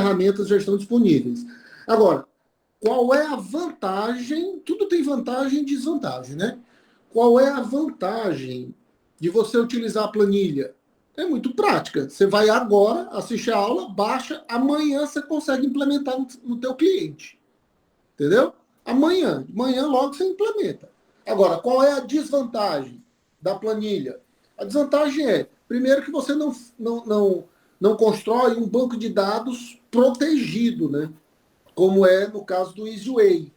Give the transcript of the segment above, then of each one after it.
ferramentas já estão disponíveis. Agora, qual é a vantagem? Tudo tem vantagem e desvantagem, né? Qual é a vantagem de você utilizar a planilha? É muito prática. Você vai agora, assiste a aula, baixa, amanhã você consegue implementar no teu cliente. Entendeu? Amanhã logo você implementa. Agora, qual é a desvantagem da planilha? A desvantagem é, primeiro, que você não constrói um banco de dados protegido, né? Como é no caso do EasyWay.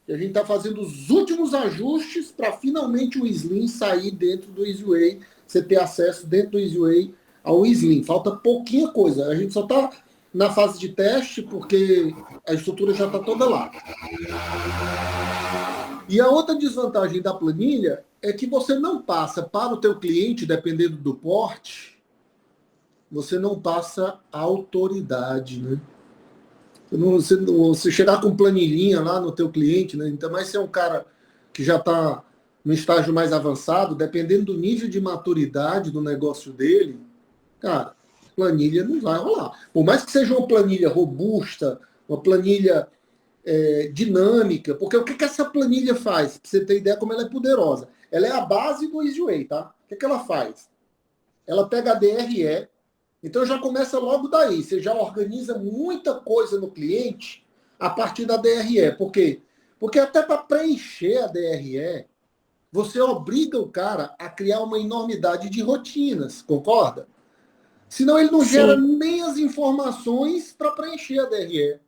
E a gente está fazendo os últimos ajustes para finalmente o Slim sair dentro do EasyWay, você ter acesso dentro do EasyWay ao Slim. Falta pouquinha coisa. A gente só está na fase de teste porque a estrutura já está toda lá. E a outra desvantagem da planilha é que você não passa para o teu cliente, dependendo do porte, você não passa autoridade, né? Você chegar com planilhinha lá no teu cliente, né? Então, mais se é um cara que já está no estágio mais avançado, dependendo do nível de maturidade do negócio dele, cara, planilha não vai rolar. Por mais que seja uma planilha robusta, uma planilha dinâmica, porque o que essa planilha faz? Para você ter ideia como ela é poderosa. Ela é a base do EasyWay, tá? O que ela faz? Ela pega a DRE, então já começa logo daí. Você já organiza muita coisa no cliente a partir da DRE. Por quê? Porque até para preencher a DRE, você obriga o cara a criar uma enormidade de rotinas, concorda? Senão ele não gera Sim. nem as informações para preencher a DRE.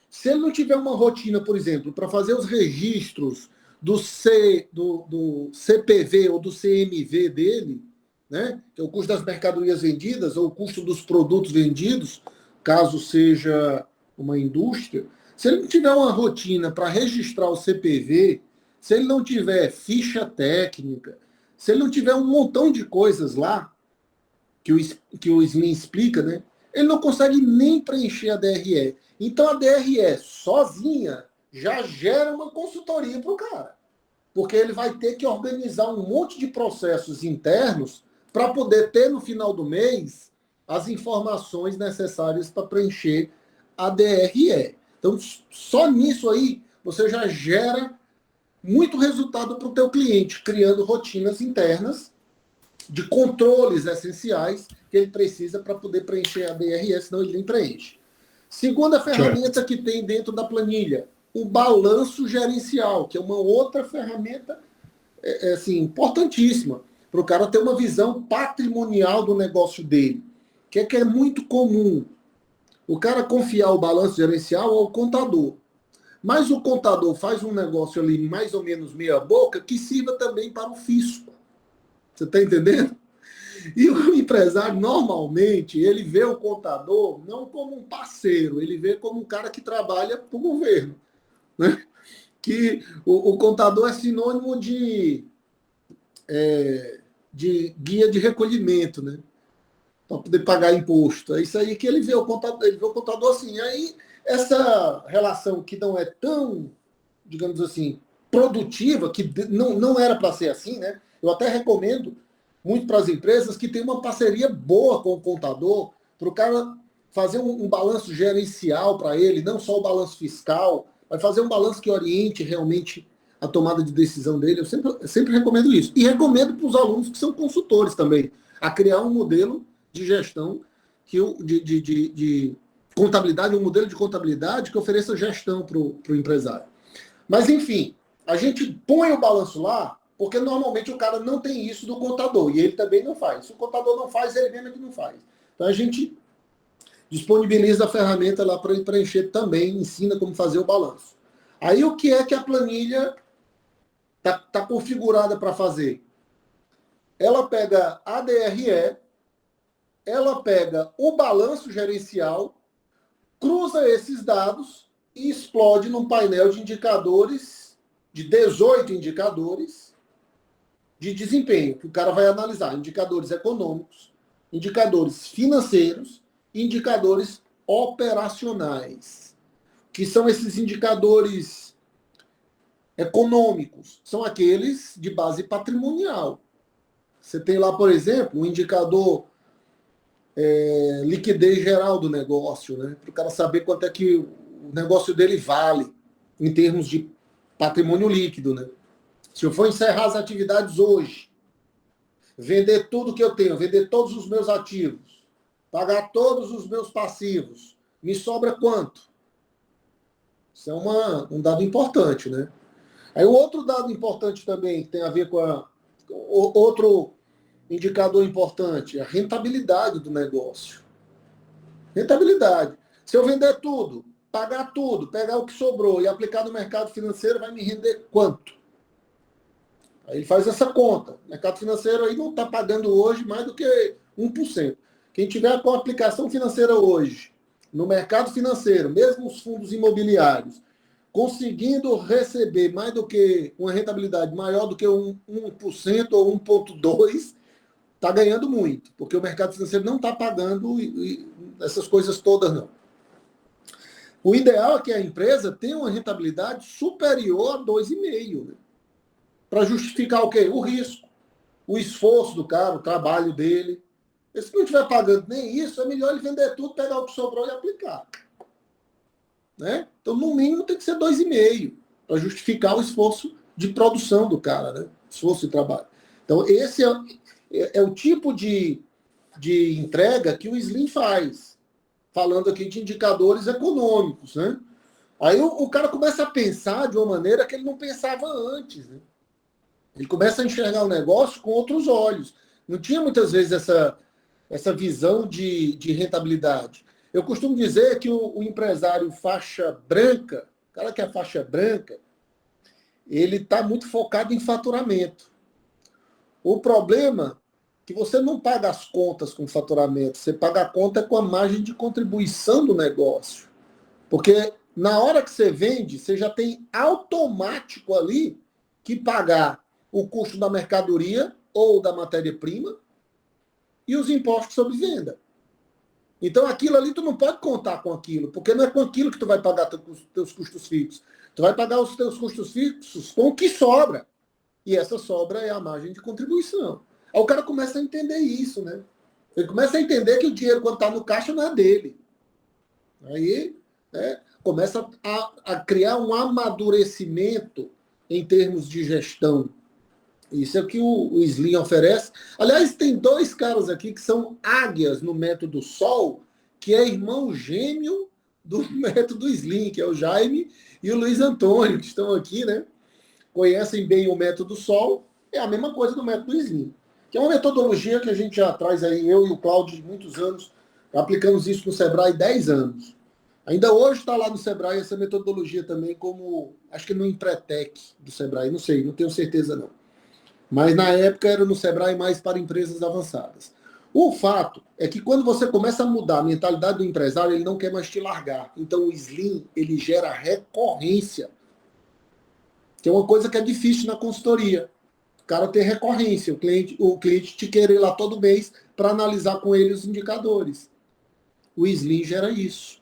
Se ele não tiver uma rotina, por exemplo, para fazer os registros do CPV ou do CMV dele, né, que é o custo das mercadorias vendidas ou o custo dos produtos vendidos, caso seja uma indústria, se ele não tiver uma rotina para registrar o CPV, se ele não tiver ficha técnica, se ele não tiver um montão de coisas lá, que o Slim explica, né, ele não consegue nem preencher a DRE. Então a DRE sozinha já gera uma consultoria para o cara. Porque ele vai ter que organizar um monte de processos internos para poder ter no final do mês as informações necessárias para preencher a DRE. Então, só nisso aí, você já gera muito resultado para o teu cliente, criando rotinas internas de controles essenciais que ele precisa para poder preencher a DRE, senão ele nem preenche. Segunda ferramenta que tem dentro da planilha, o balanço gerencial, que é uma outra ferramenta assim, importantíssima para o cara ter uma visão patrimonial do negócio dele. Que é muito comum o cara confiar o balanço gerencial ao contador. Mas o contador faz um negócio ali mais ou menos meia boca que sirva também para o fisco. Você está entendendo? E o empresário, normalmente, ele vê o contador não como um parceiro, ele vê como um cara que trabalha para o governo. Né? Que o contador é sinônimo de guia de recolhimento, né? Para poder pagar imposto. É isso aí que ele vê o contador assim. Aí, essa relação que não é tão, digamos assim, produtiva, que não era para ser assim, né? Eu até recomendo muito para as empresas que tem uma parceria boa com o contador, para o cara fazer um balanço gerencial para ele, não só o balanço fiscal, vai fazer um balanço que oriente realmente a tomada de decisão dele. Eu sempre recomendo isso. E recomendo para os alunos que são consultores também, a criar um modelo de gestão de contabilidade, um modelo de contabilidade que ofereça gestão para o empresário. Mas, enfim, a gente põe o balanço lá, porque normalmente o cara não tem isso do contador, e ele também não faz. Se o contador não faz, ele mesmo é que não faz. Então a gente disponibiliza a ferramenta lá para ele preencher também, ensina como fazer o balanço. Aí o que é que a planilha está configurada para fazer? Ela pega a DRE, ela pega o balanço gerencial, cruza esses dados e explode num painel de indicadores, de 18 indicadores de desempenho, que o cara vai analisar indicadores econômicos, indicadores financeiros e indicadores operacionais. Que são esses indicadores econômicos? São aqueles de base patrimonial. Você tem lá, por exemplo, um indicador liquidez geral do negócio, né? Para o cara saber quanto é que o negócio dele vale em termos de patrimônio líquido, né? Se eu for encerrar as atividades hoje, vender tudo que eu tenho, vender todos os meus ativos, pagar todos os meus passivos, me sobra quanto? Isso é um dado importante, né? Aí o outro dado importante também, que tem a ver com outro indicador importante, a rentabilidade do negócio. Rentabilidade. Se eu vender tudo, pagar tudo, pegar o que sobrou e aplicar no mercado financeiro, vai me render quanto? Aí ele faz essa conta. O mercado financeiro aí não está pagando hoje mais do que 1%. Quem tiver com a aplicação financeira hoje, no mercado financeiro, mesmo os fundos imobiliários, conseguindo receber mais do que uma rentabilidade maior do que 1% ou 1,2%, está ganhando muito, porque o mercado financeiro não está pagando essas coisas todas, não. O ideal é que a empresa tenha uma rentabilidade superior a 2,5%, né? Para justificar o quê? O risco, o esforço do cara, o trabalho dele. E se não estiver pagando nem isso, é melhor ele vender tudo, pegar o que sobrou e aplicar. Né? Então, no mínimo, tem que ser 2,5% para justificar o esforço de produção do cara, né? Esforço de trabalho. Então, esse é o tipo de entrega que o Slim faz, falando aqui de indicadores econômicos, né? Aí o cara começa a pensar de uma maneira que ele não pensava antes, né? Ele começa a enxergar o negócio com outros olhos. Não tinha muitas vezes essa visão de rentabilidade. Eu costumo dizer que o empresário faixa branca, o cara que é faixa branca, ele está muito focado em faturamento. O problema é que você não paga as contas com faturamento, você paga a conta com a margem de contribuição do negócio. Porque na hora que você vende, você já tem automático ali que pagar o custo da mercadoria ou da matéria-prima e os impostos sobre venda. Então aquilo ali tu não pode contar com aquilo, porque não é com aquilo que tu vai pagar teus custos fixos. Tu vai pagar os teus custos fixos com o que sobra. E essa sobra é a margem de contribuição. Aí o cara começa a entender isso, né? Ele começa a entender que o dinheiro, quando está no caixa, não é dele. Aí começa a criar um amadurecimento em termos de gestão. Isso é o que o Slim oferece. Aliás, tem dois caras aqui que são águias no método Sol, que é irmão gêmeo do método Slim, que é o Jaime e o Luiz Antônio, que estão aqui, né? Conhecem bem o método Sol, é a mesma coisa do método Slim, que é uma metodologia que a gente já traz aí, eu e o Cláudio, de muitos anos, aplicamos isso no Sebrae 10 anos. Ainda hoje está lá no Sebrae essa metodologia também, como, acho que no Empretec do Sebrae, não sei, não tenho certeza não. Mas na época era no Sebrae mais para empresas avançadas. O fato é que quando você começa a mudar a mentalidade do empresário, ele não quer mais te largar. Então o Slim, ele gera recorrência, que é uma coisa que é difícil na consultoria. O cara ter recorrência, o cliente te querer ir lá todo mês para analisar com ele os indicadores. O Slim gera isso.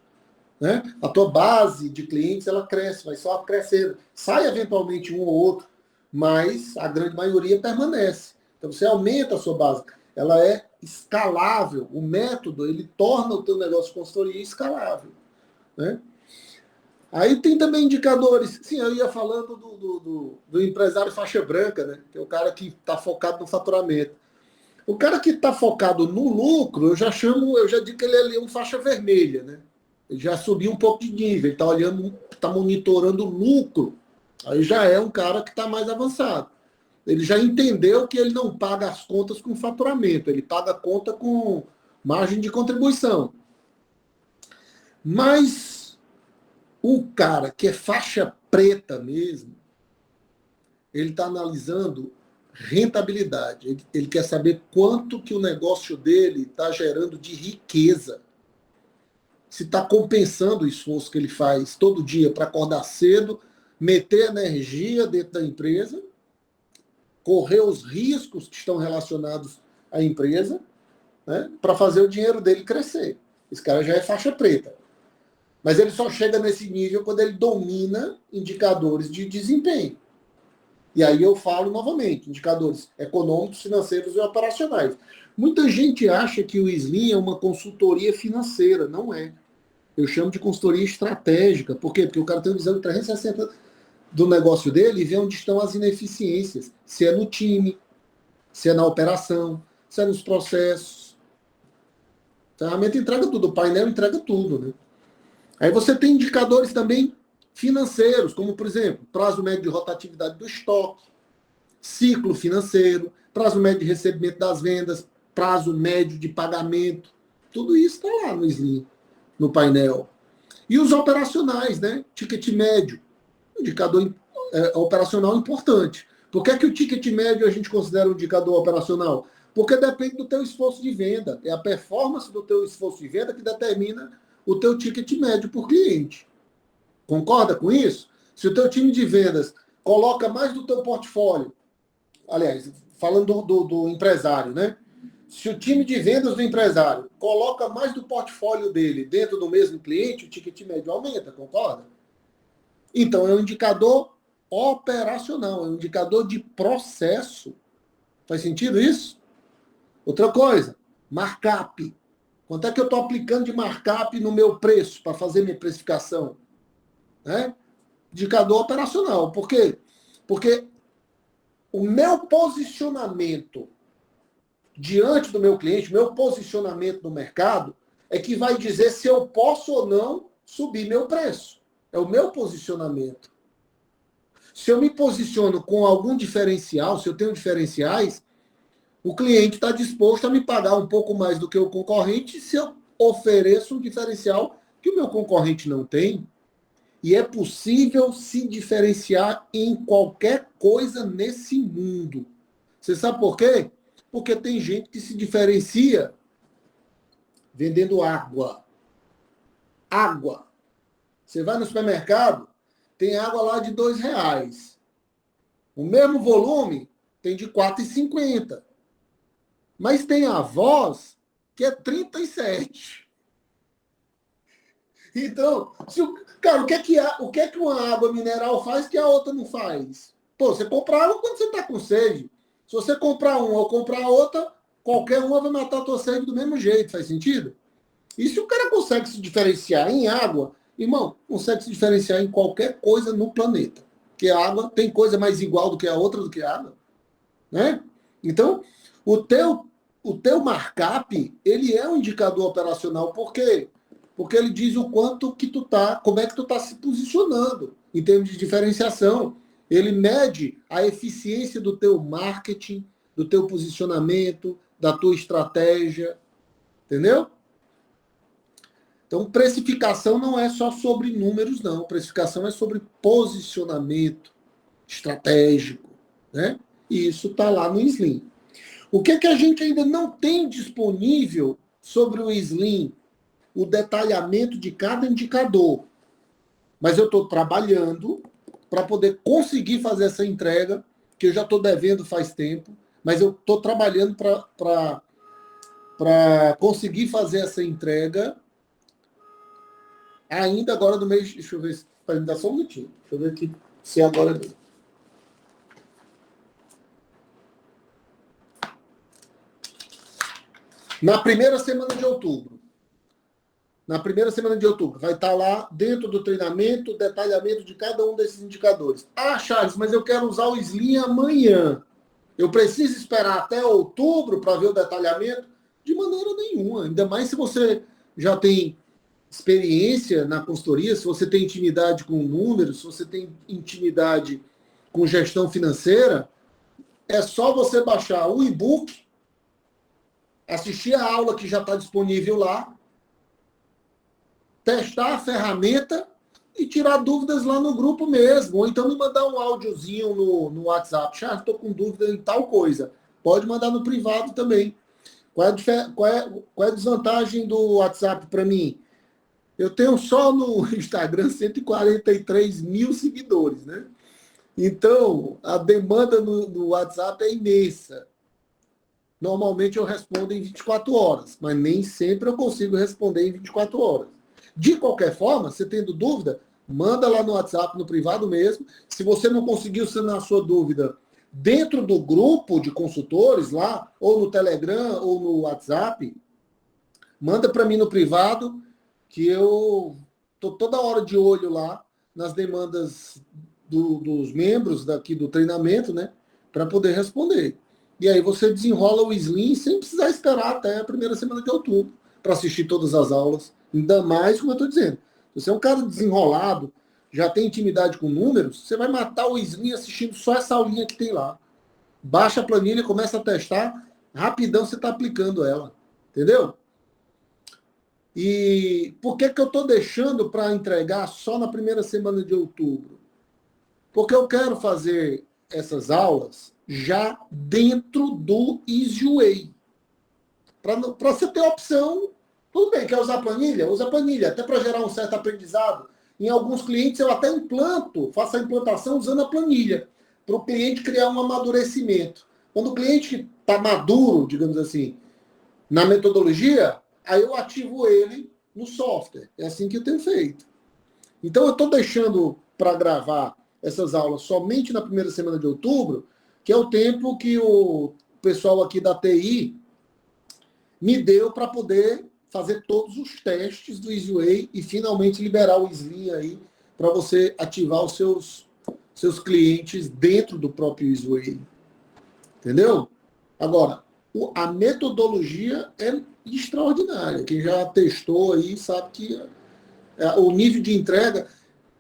Né? A tua base de clientes, ela cresce, vai só crescendo. Sai eventualmente um ou outro, mas a grande maioria permanece. Então você aumenta a sua base. Ela é escalável. O método, ele torna o teu negócio de consultoria escalável. Né? Aí tem também indicadores. Sim, eu ia falando do empresário faixa branca, né? Que é o cara que está focado no faturamento. O cara que está focado no lucro, eu já digo que ele é um faixa vermelha, né? Ele já subiu um pouco de nível, ele está olhando, está monitorando o lucro. Aí já é um cara que está mais avançado. Ele já entendeu que ele não paga as contas com faturamento, ele paga a conta com margem de contribuição. Mas o cara que é faixa preta mesmo, ele está analisando rentabilidade. Ele quer saber quanto que o negócio dele está gerando de riqueza. Se está compensando o esforço que ele faz todo dia para acordar cedo, meter energia dentro da empresa, correr os riscos que estão relacionados à empresa, né, para fazer o dinheiro dele crescer. Esse cara já é faixa preta. Mas ele só chega nesse nível quando ele domina indicadores de desempenho. E aí eu falo novamente, indicadores econômicos, financeiros e operacionais. Muita gente acha que o Slim é uma consultoria financeira. Não é. Eu chamo de consultoria estratégica. Por quê? Porque o cara tem uma visão de 360 do negócio dele e vê onde estão as ineficiências. Se é no time, se é na operação, se é nos processos. A ferramenta entrega tudo, o painel entrega tudo, né? Aí você tem indicadores também financeiros, como, por exemplo, prazo médio de rotatividade do estoque, ciclo financeiro, prazo médio de recebimento das vendas, prazo médio de pagamento. Tudo isso está lá no Slim, no painel. E os operacionais, né? Ticket médio, indicador operacional importante. Por que é que o ticket médio a gente considera um indicador operacional? Porque depende do teu esforço de venda. É a performance do teu esforço de venda que determina o teu ticket médio por cliente. Concorda com isso? Se o teu time de vendas coloca mais do teu portfólio, aliás, falando do empresário, né? Se o time de vendas do empresário coloca mais do portfólio dele dentro do mesmo cliente, o ticket médio aumenta, concorda? Então, é um indicador operacional, é um indicador de processo. Faz sentido isso? Outra coisa, markup. Quanto é que eu estou aplicando de markup no meu preço para fazer minha precificação? Né? Indicador operacional. Por quê? Porque o meu posicionamento diante do meu cliente, meu posicionamento no mercado, é que vai dizer se eu posso ou não subir meu preço. É o meu posicionamento. Se eu me posiciono com algum diferencial, se eu tenho diferenciais, o cliente está disposto a me pagar um pouco mais do que o concorrente se eu ofereço um diferencial que o meu concorrente não tem. E é possível se diferenciar em qualquer coisa nesse mundo. Você sabe por quê? Porque tem gente que se diferencia vendendo água. Água. Você vai no supermercado, tem água lá de R$2. O mesmo volume tem de R$4,50. Mas tem a voz que é 37. Então, cara, o que é que uma água mineral faz que a outra não faz? Pô, você compra água quando você está com sede. Se você comprar uma ou comprar outra, qualquer uma vai matar a tua sede do mesmo jeito. Faz sentido? E se o cara consegue se diferenciar em água, irmão, consegue se diferenciar em qualquer coisa no planeta. Porque a água tem coisa mais igual do que a outra do que a água. Né? Então, o teu markup, ele é um indicador operacional. Por quê? Porque ele diz o quanto que tu tá, como é que tu tá se posicionando em termos de diferenciação. Ele mede a eficiência do teu marketing, do teu posicionamento, da tua estratégia. Entendeu? Então, precificação não é só sobre números, não. Precificação é sobre posicionamento estratégico, né? E isso está lá no Slim. O que a gente ainda não tem disponível sobre o Slim? O detalhamento de cada indicador. Mas eu estou trabalhando para poder conseguir fazer essa entrega, que eu já estou devendo faz tempo, mas eu estou trabalhando para conseguir fazer essa entrega ainda agora no mês. Deixa eu ver, para me dar só um minutinho. Deixa eu ver aqui se agora mesmo. Na primeira semana de outubro. Na primeira semana de outubro. Vai estar lá dentro do treinamento o detalhamento de cada um desses indicadores. Ah, Charles, mas eu quero usar o Slim amanhã. Eu preciso esperar até outubro para ver o detalhamento? De maneira nenhuma. Ainda mais se você já tem experiência na consultoria, se você tem intimidade com números, se você tem intimidade com gestão financeira, é só você baixar o e-book, assistir a aula que já está disponível lá, testar a ferramenta e tirar dúvidas lá no grupo mesmo. Ou então me mandar um áudiozinho no WhatsApp. Já estou com dúvida em tal coisa. Pode mandar no privado também. Qual é a desvantagem do WhatsApp para mim? Eu tenho só no Instagram 143 mil seguidores, né? Então, a demanda no WhatsApp é imensa. Normalmente eu respondo em 24 horas, mas nem sempre eu consigo responder em 24 horas. De qualquer forma, você tendo dúvida, manda lá no WhatsApp, no privado mesmo. Se você não conseguiu sanar a sua dúvida dentro do grupo de consultores lá, ou no Telegram, ou no WhatsApp, manda para mim no privado, que eu estou toda hora de olho lá nas demandas dos membros daqui do treinamento, né? Para poder responder. E aí você desenrola o Slim sem precisar esperar até a primeira semana de outubro para assistir todas as aulas. Ainda mais, como eu estou dizendo, se você é um cara desenrolado, já tem intimidade com números, você vai matar o Slim assistindo só essa aulinha que tem lá. Baixa a planilha, começa a testar, rapidão você está aplicando ela. Entendeu? E por que eu estou deixando para entregar só na primeira semana de outubro? Porque eu quero fazer essas aulas já dentro do EasyWay. Para você ter a opção, tudo bem, quer usar planilha? Usa planilha, até para gerar um certo aprendizado. Em alguns clientes eu até faço a implantação usando a planilha, para o cliente criar um amadurecimento. Quando o cliente está maduro, digamos assim, na metodologia, aí eu ativo ele no software. É assim que eu tenho feito. Então eu estou deixando para gravar essas aulas somente na primeira semana de outubro, que é o tempo que o pessoal aqui da TI me deu para poder fazer todos os testes do EasyWay e finalmente liberar o Slim aí para você ativar os seus clientes dentro do próprio EasyWay. Entendeu? Agora, a metodologia é extraordinária. Quem já testou aí sabe que o nível de entrega...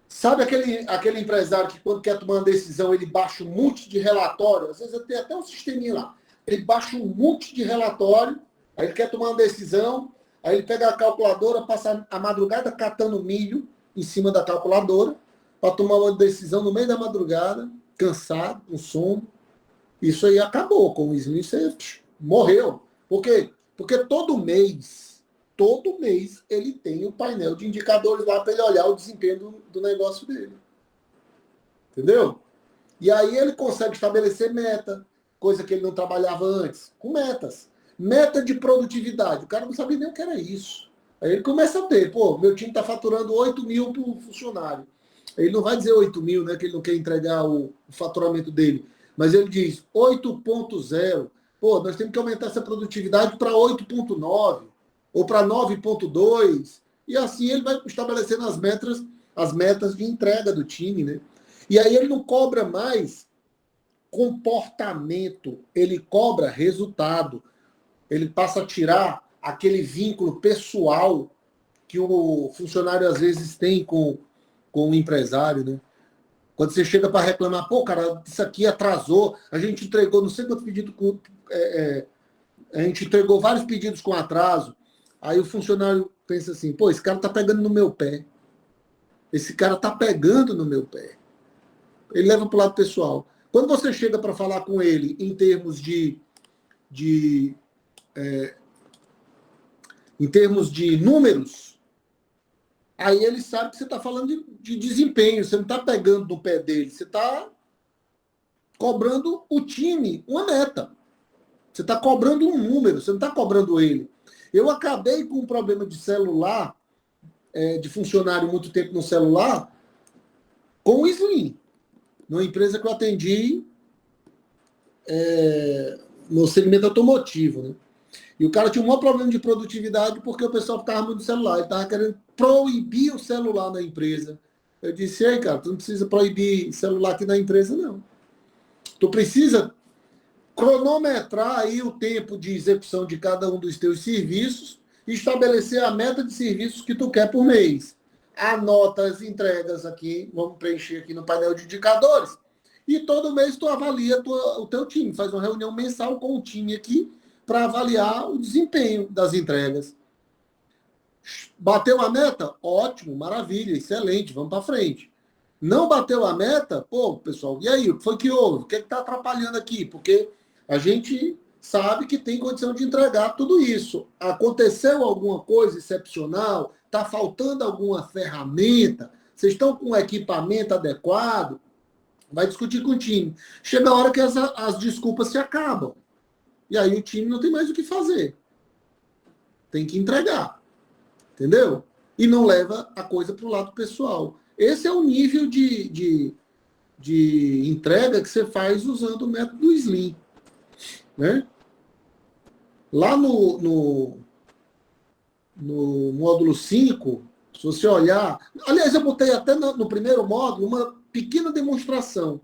Sabe aquele empresário que quando quer tomar uma decisão, ele baixa um monte de relatório? Às vezes eu tenho até um sisteminha lá. Ele baixa um monte de relatório, aí ele quer tomar uma decisão, aí ele pega a calculadora, passa a madrugada catando milho em cima da calculadora para tomar uma decisão no meio da madrugada, cansado, com sono. Isso aí acabou com o Slim, você morreu. Por quê? Porque todo mês ele tem o painel de indicadores lá para ele olhar o desempenho do negócio dele. Entendeu? E aí ele consegue estabelecer meta, coisa que ele não trabalhava antes, com metas. Meta de produtividade. O cara não sabia nem o que era isso. Aí ele começa a ter, meu time está faturando 8 mil por funcionário. Ele não vai dizer 8 mil, né, que ele não quer entregar o faturamento dele. Mas ele diz 8.0. Nós temos que aumentar essa produtividade para 8.9 ou para 9.2, e assim ele vai estabelecendo as metas de entrega do time, né? E aí ele não cobra mais comportamento, ele cobra resultado. Ele passa a tirar aquele vínculo pessoal que o funcionário às vezes tem com o empresário, né? Quando você chega para reclamar, cara, isso aqui atrasou, a gente entregou não sei quantos pedidos a gente entregou vários pedidos com atraso. Aí o funcionário pensa assim, esse cara tá pegando no meu pé. Esse cara tá pegando no meu pé. Ele leva para o lado pessoal. Quando você chega para falar com ele em termos de números, aí ele sabe que você está falando de desempenho, você não está pegando no pé dele, você está cobrando o time uma meta. Você está cobrando um número, você não está cobrando ele. Eu acabei com um problema de celular, de funcionário muito tempo no celular, com o Slim. Numa empresa que eu atendi no segmento automotivo, né? E o cara tinha um maior problema de produtividade porque o pessoal ficava muito no celular. Ele estava querendo proibir o celular na empresa. Eu disse, ei, cara, tu não precisa proibir celular aqui na empresa, não. Tu precisa cronometrar aí o tempo de execução de cada um dos teus serviços e estabelecer a meta de serviços que tu quer por mês. Anota as entregas aqui, vamos preencher aqui no painel de indicadores, e todo mês tu avalia o teu time, faz uma reunião mensal com o time aqui para avaliar o desempenho das entregas. Bateu a meta? Ótimo, maravilha, excelente, vamos para frente. Não bateu a meta? Pessoal, e aí? O que foi que houve? O que está atrapalhando aqui? Porque a gente sabe que tem condição de entregar tudo isso. Aconteceu alguma coisa excepcional? Está faltando alguma ferramenta? Vocês estão com o equipamento adequado? Vai discutir com o time. Chega a hora que as desculpas se acabam. E aí o time não tem mais o que fazer. Tem que entregar. Entendeu? E não leva a coisa para o lado pessoal. Esse é o nível de entrega que você faz usando o método Slim, né? Lá no módulo 5, se você olhar... Aliás, eu botei até no primeiro módulo uma pequena demonstração.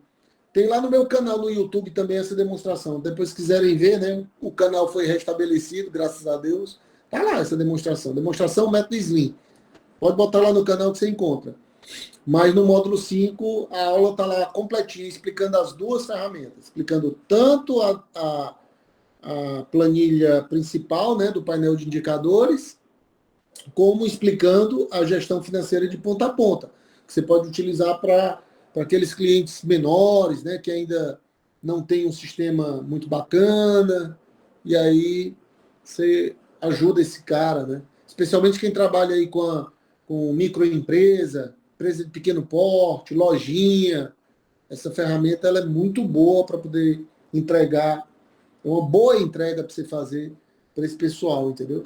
Tem lá no meu canal no YouTube também essa demonstração. Depois, se quiserem ver, né? O canal foi restabelecido, graças a Deus. Tá lá essa demonstração. Demonstração método Slim. Pode botar lá no canal que você encontra. Mas no módulo 5, a aula está lá completinha, explicando as duas ferramentas. Explicando tanto a planilha principal, né, do painel de indicadores, como explicando a gestão financeira de ponta a ponta, que você pode utilizar para aqueles clientes menores, né, que ainda não tem um sistema muito bacana, e aí você ajuda esse cara, né? Especialmente quem trabalha aí com microempresa, empresa de pequeno porte, lojinha. Essa ferramenta ela é muito boa para poder entregar, é uma boa entrega para você fazer para esse pessoal, entendeu?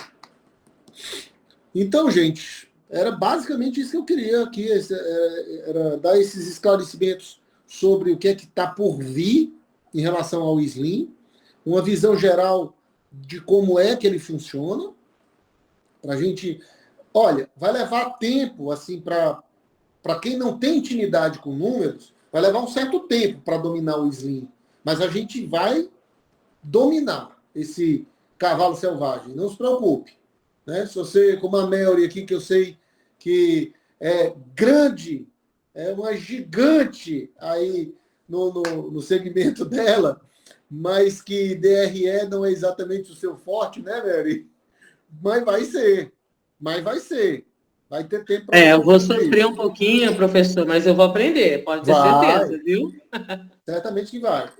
Então, gente, era basicamente isso que eu queria aqui, era dar esses esclarecimentos sobre o que é que está por vir em relação ao Slim, uma visão geral de como é que ele funciona, para a gente... Olha, vai levar tempo, assim, para quem não tem intimidade com números, vai levar um certo tempo para dominar o Slim, mas a gente vai dominar esse cavalo selvagem, não se preocupe. Né? Se você, como a Mary aqui, que eu sei que é grande, é uma gigante aí no segmento dela, mas que DRE não é exatamente o seu forte, né, Mary? Mas vai ser. Mas vai ser. Vai ter tempo para Eu você vou fazer sofrer isso. um pouquinho, professor, mas eu vou aprender, pode ter certeza, Vai. viu? Certamente que vai.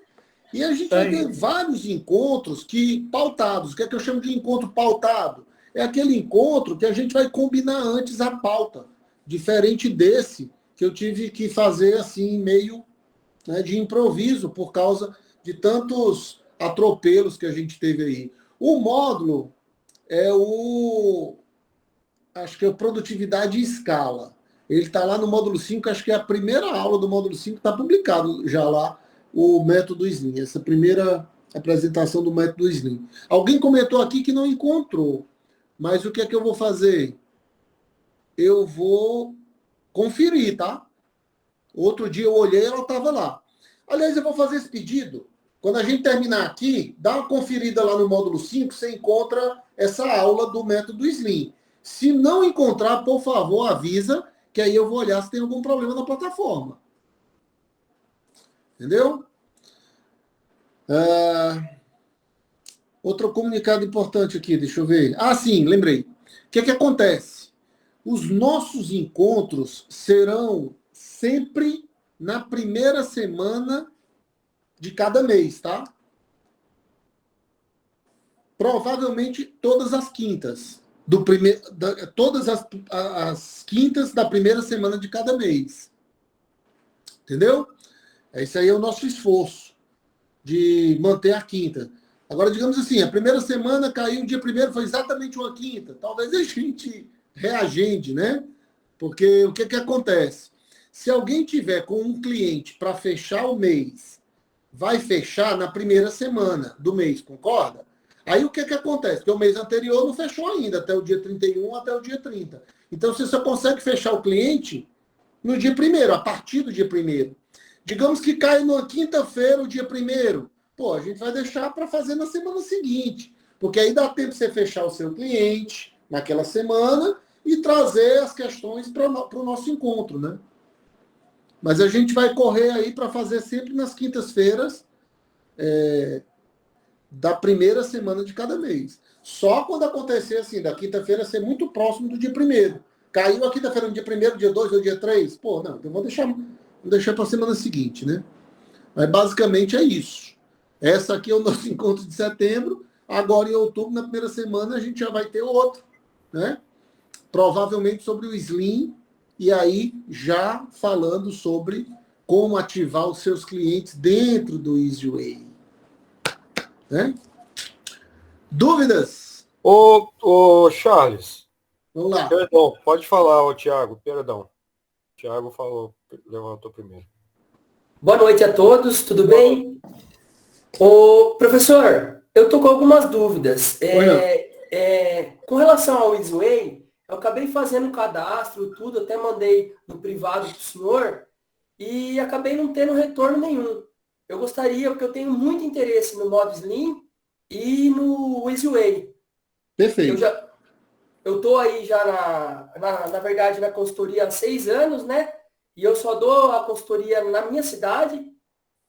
E a gente Isso vai ter aí. vários encontros pautados. O que é que eu chamo de encontro pautado? É aquele encontro que a gente vai combinar antes a pauta. Diferente desse, que eu tive que fazer assim, meio, né, de improviso, por causa de tantos atropelos que a gente teve aí. O módulo é acho que é produtividade e escala. Ele está lá no módulo 5, acho que é a primeira aula do módulo 5, está publicado já lá o método Slim, essa primeira apresentação do método Slim. Alguém comentou aqui que não encontrou, mas o que é que eu vou fazer? Eu vou conferir, tá? Outro dia eu olhei e ela estava lá. Aliás, eu vou fazer esse pedido. Quando a gente terminar aqui, dá uma conferida lá no módulo 5, você encontra essa aula do método Slim. Se não encontrar, por favor, avisa, que aí eu vou olhar se tem algum problema na plataforma. Entendeu? Outro comunicado importante aqui, deixa eu ver. Sim, lembrei. O que é que acontece? Os nossos encontros serão sempre na primeira semana de cada mês, tá? Provavelmente todas as quintas. Todas as quintas da primeira semana de cada mês. Entendeu? Esse aí é o nosso esforço de manter a quinta. Agora, digamos assim, a primeira semana caiu, o dia primeiro foi exatamente uma quinta. Talvez a gente reagende, né? Porque o que, que acontece? Se alguém tiver com um cliente para fechar o mês, vai fechar na primeira semana do mês, concorda? Aí o que, que acontece? Porque o mês anterior não fechou ainda, até o dia 31, até o dia 30. Então você só consegue fechar o cliente no dia primeiro, a partir do dia primeiro. Digamos que cai na quinta-feira, o dia primeiro. Pô, a gente vai deixar para fazer na semana seguinte. Porque aí dá tempo de você fechar o seu cliente naquela semana e trazer as questões para o nosso encontro, né? Mas a gente vai correr aí para fazer sempre nas quintas-feiras da primeira semana de cada mês. Só quando acontecer assim, da quinta-feira ser muito próximo do dia primeiro. Caiu a quinta-feira no dia primeiro, dia 2 ou dia 3? Pô, não, então vou deixar para a semana seguinte, né? Mas basicamente é isso. Essa aqui é o nosso encontro de setembro. Agora, em outubro, na primeira semana, a gente já vai ter outro, né? Provavelmente sobre o Slim, e aí já falando sobre como ativar os seus clientes dentro do EasyWay. Né? Dúvidas? Ô, Charles, Vamos lá. perdão, pode falar, ô Thiago, perdão. Thiago levantou primeiro. Boa noite a todos, tudo bem? Ô, professor, eu tô com algumas dúvidas. Com relação ao Easyway, eu acabei fazendo um cadastro, tudo, até mandei no privado para o senhor e acabei não tendo retorno nenhum. Eu gostaria, porque eu tenho muito interesse no modo Slim e no Easyway. Perfeito. Eu tô aí já, na verdade, na consultoria há 6 anos, né? E eu só dou a consultoria na minha cidade.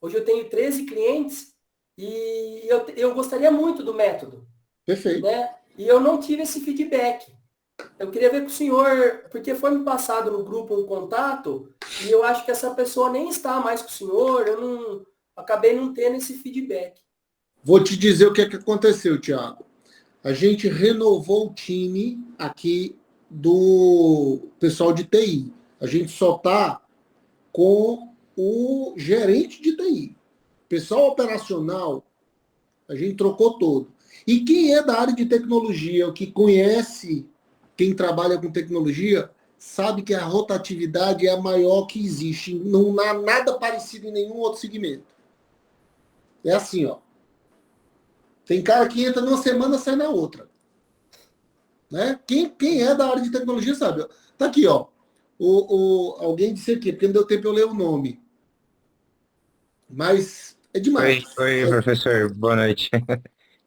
Hoje eu tenho 13 clientes e eu gostaria muito do método. Perfeito. Né? E eu não tive esse feedback. Eu queria ver com o senhor, porque foi me passado no grupo um contato e eu acho que essa pessoa nem está mais com o senhor, acabei não tendo esse feedback. Vou te dizer o que é que aconteceu, Thiago. A gente renovou o time aqui do pessoal de TI. A gente só está com o gerente de TI. Pessoal operacional, a gente trocou todo. E quem é da área de tecnologia, o que conhece quem trabalha com tecnologia, sabe que a rotatividade é a maior que existe. Não há nada parecido em nenhum outro segmento. É assim, ó. Tem cara que entra numa semana e sai na outra. Né? Quem é da área de tecnologia sabe. Tá aqui, ó. Alguém disse aqui, porque não deu tempo eu ler o nome. Mas é demais. Oi, professor, boa noite.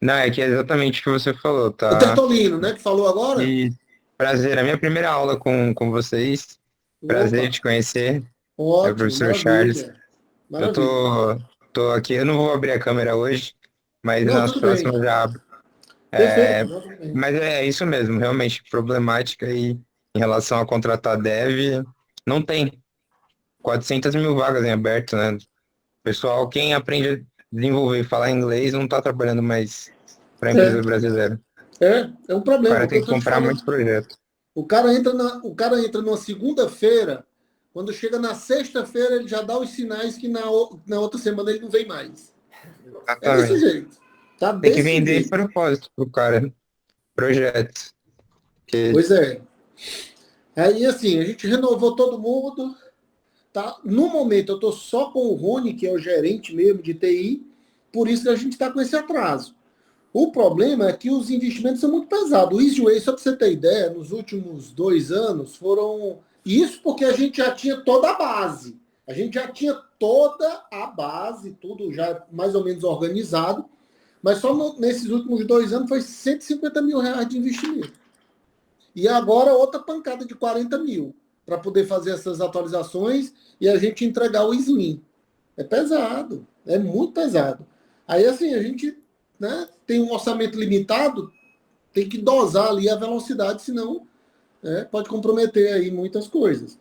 Não, é que é exatamente o que você falou, O tá? Tertolino, né, que falou agora? E prazer, a minha primeira aula com vocês. Prazer Opa, em te conhecer. É o ótimo, professor Charles. maravilha. Eu Maravilha. tô aqui, eu não vou abrir a câmera hoje, mas Não, nas tudo bem. próximas já abro. Perfeito, tudo bem. Mas é isso mesmo, realmente problemática aí em relação a contratar dev, não tem 400 mil vagas em aberto, né? Pessoal, quem aprende a desenvolver e falar inglês não está trabalhando mais para a empresa brasileira. É um O problema. cara O que eu tem que estou te comprar falando. muito projeto. O cara entra numa segunda-feira, quando chega na sexta-feira, ele já dá os sinais que na outra semana ele não vem mais. É desse Exatamente. jeito. Tá Tem que desse vender jeito. propósito pro cara, projeto. Que Pois é. Aí, assim, a gente renovou todo mundo. Tá? No momento, eu estou só com o Rony, que é o gerente mesmo de TI, por isso que a gente está com esse atraso. O problema é que os investimentos são muito pesados. O Easyway, só para você ter ideia, nos últimos 2 anos foram. Isso porque a gente já tinha toda a base. A gente já tinha toda a base, tudo já mais ou menos organizado, mas só nesses últimos 2 anos foi 150 mil reais de investimento. E agora outra pancada de 40 mil para poder fazer essas atualizações e a gente entregar o Slim. É pesado, é muito pesado. Aí assim, a gente, né, tem um orçamento limitado, tem que dosar ali a velocidade, senão pode comprometer aí muitas coisas.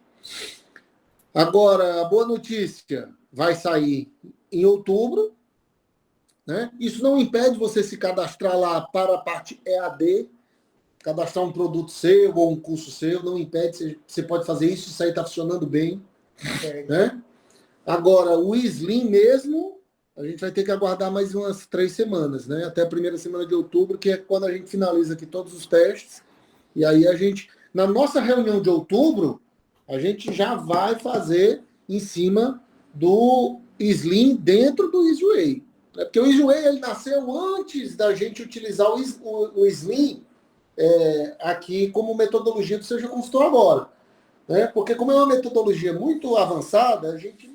Agora, a boa notícia vai sair em outubro. Né? Isso não impede você se cadastrar lá para a parte EAD, cadastrar um produto seu ou um curso seu, não impede, você pode fazer isso aí está funcionando bem. Né? Agora, o Slim mesmo, a gente vai ter que aguardar mais umas 3 semanas, né? Até a primeira semana de outubro, que é quando a gente finaliza aqui todos os testes. E aí a gente, na nossa reunião de outubro, a gente já vai fazer em cima do Slim dentro do Easyway. Porque o Easyway ele nasceu antes da gente utilizar o Slim aqui como metodologia do Seja Consultor agora. Né? Porque como é uma metodologia muito avançada, a gente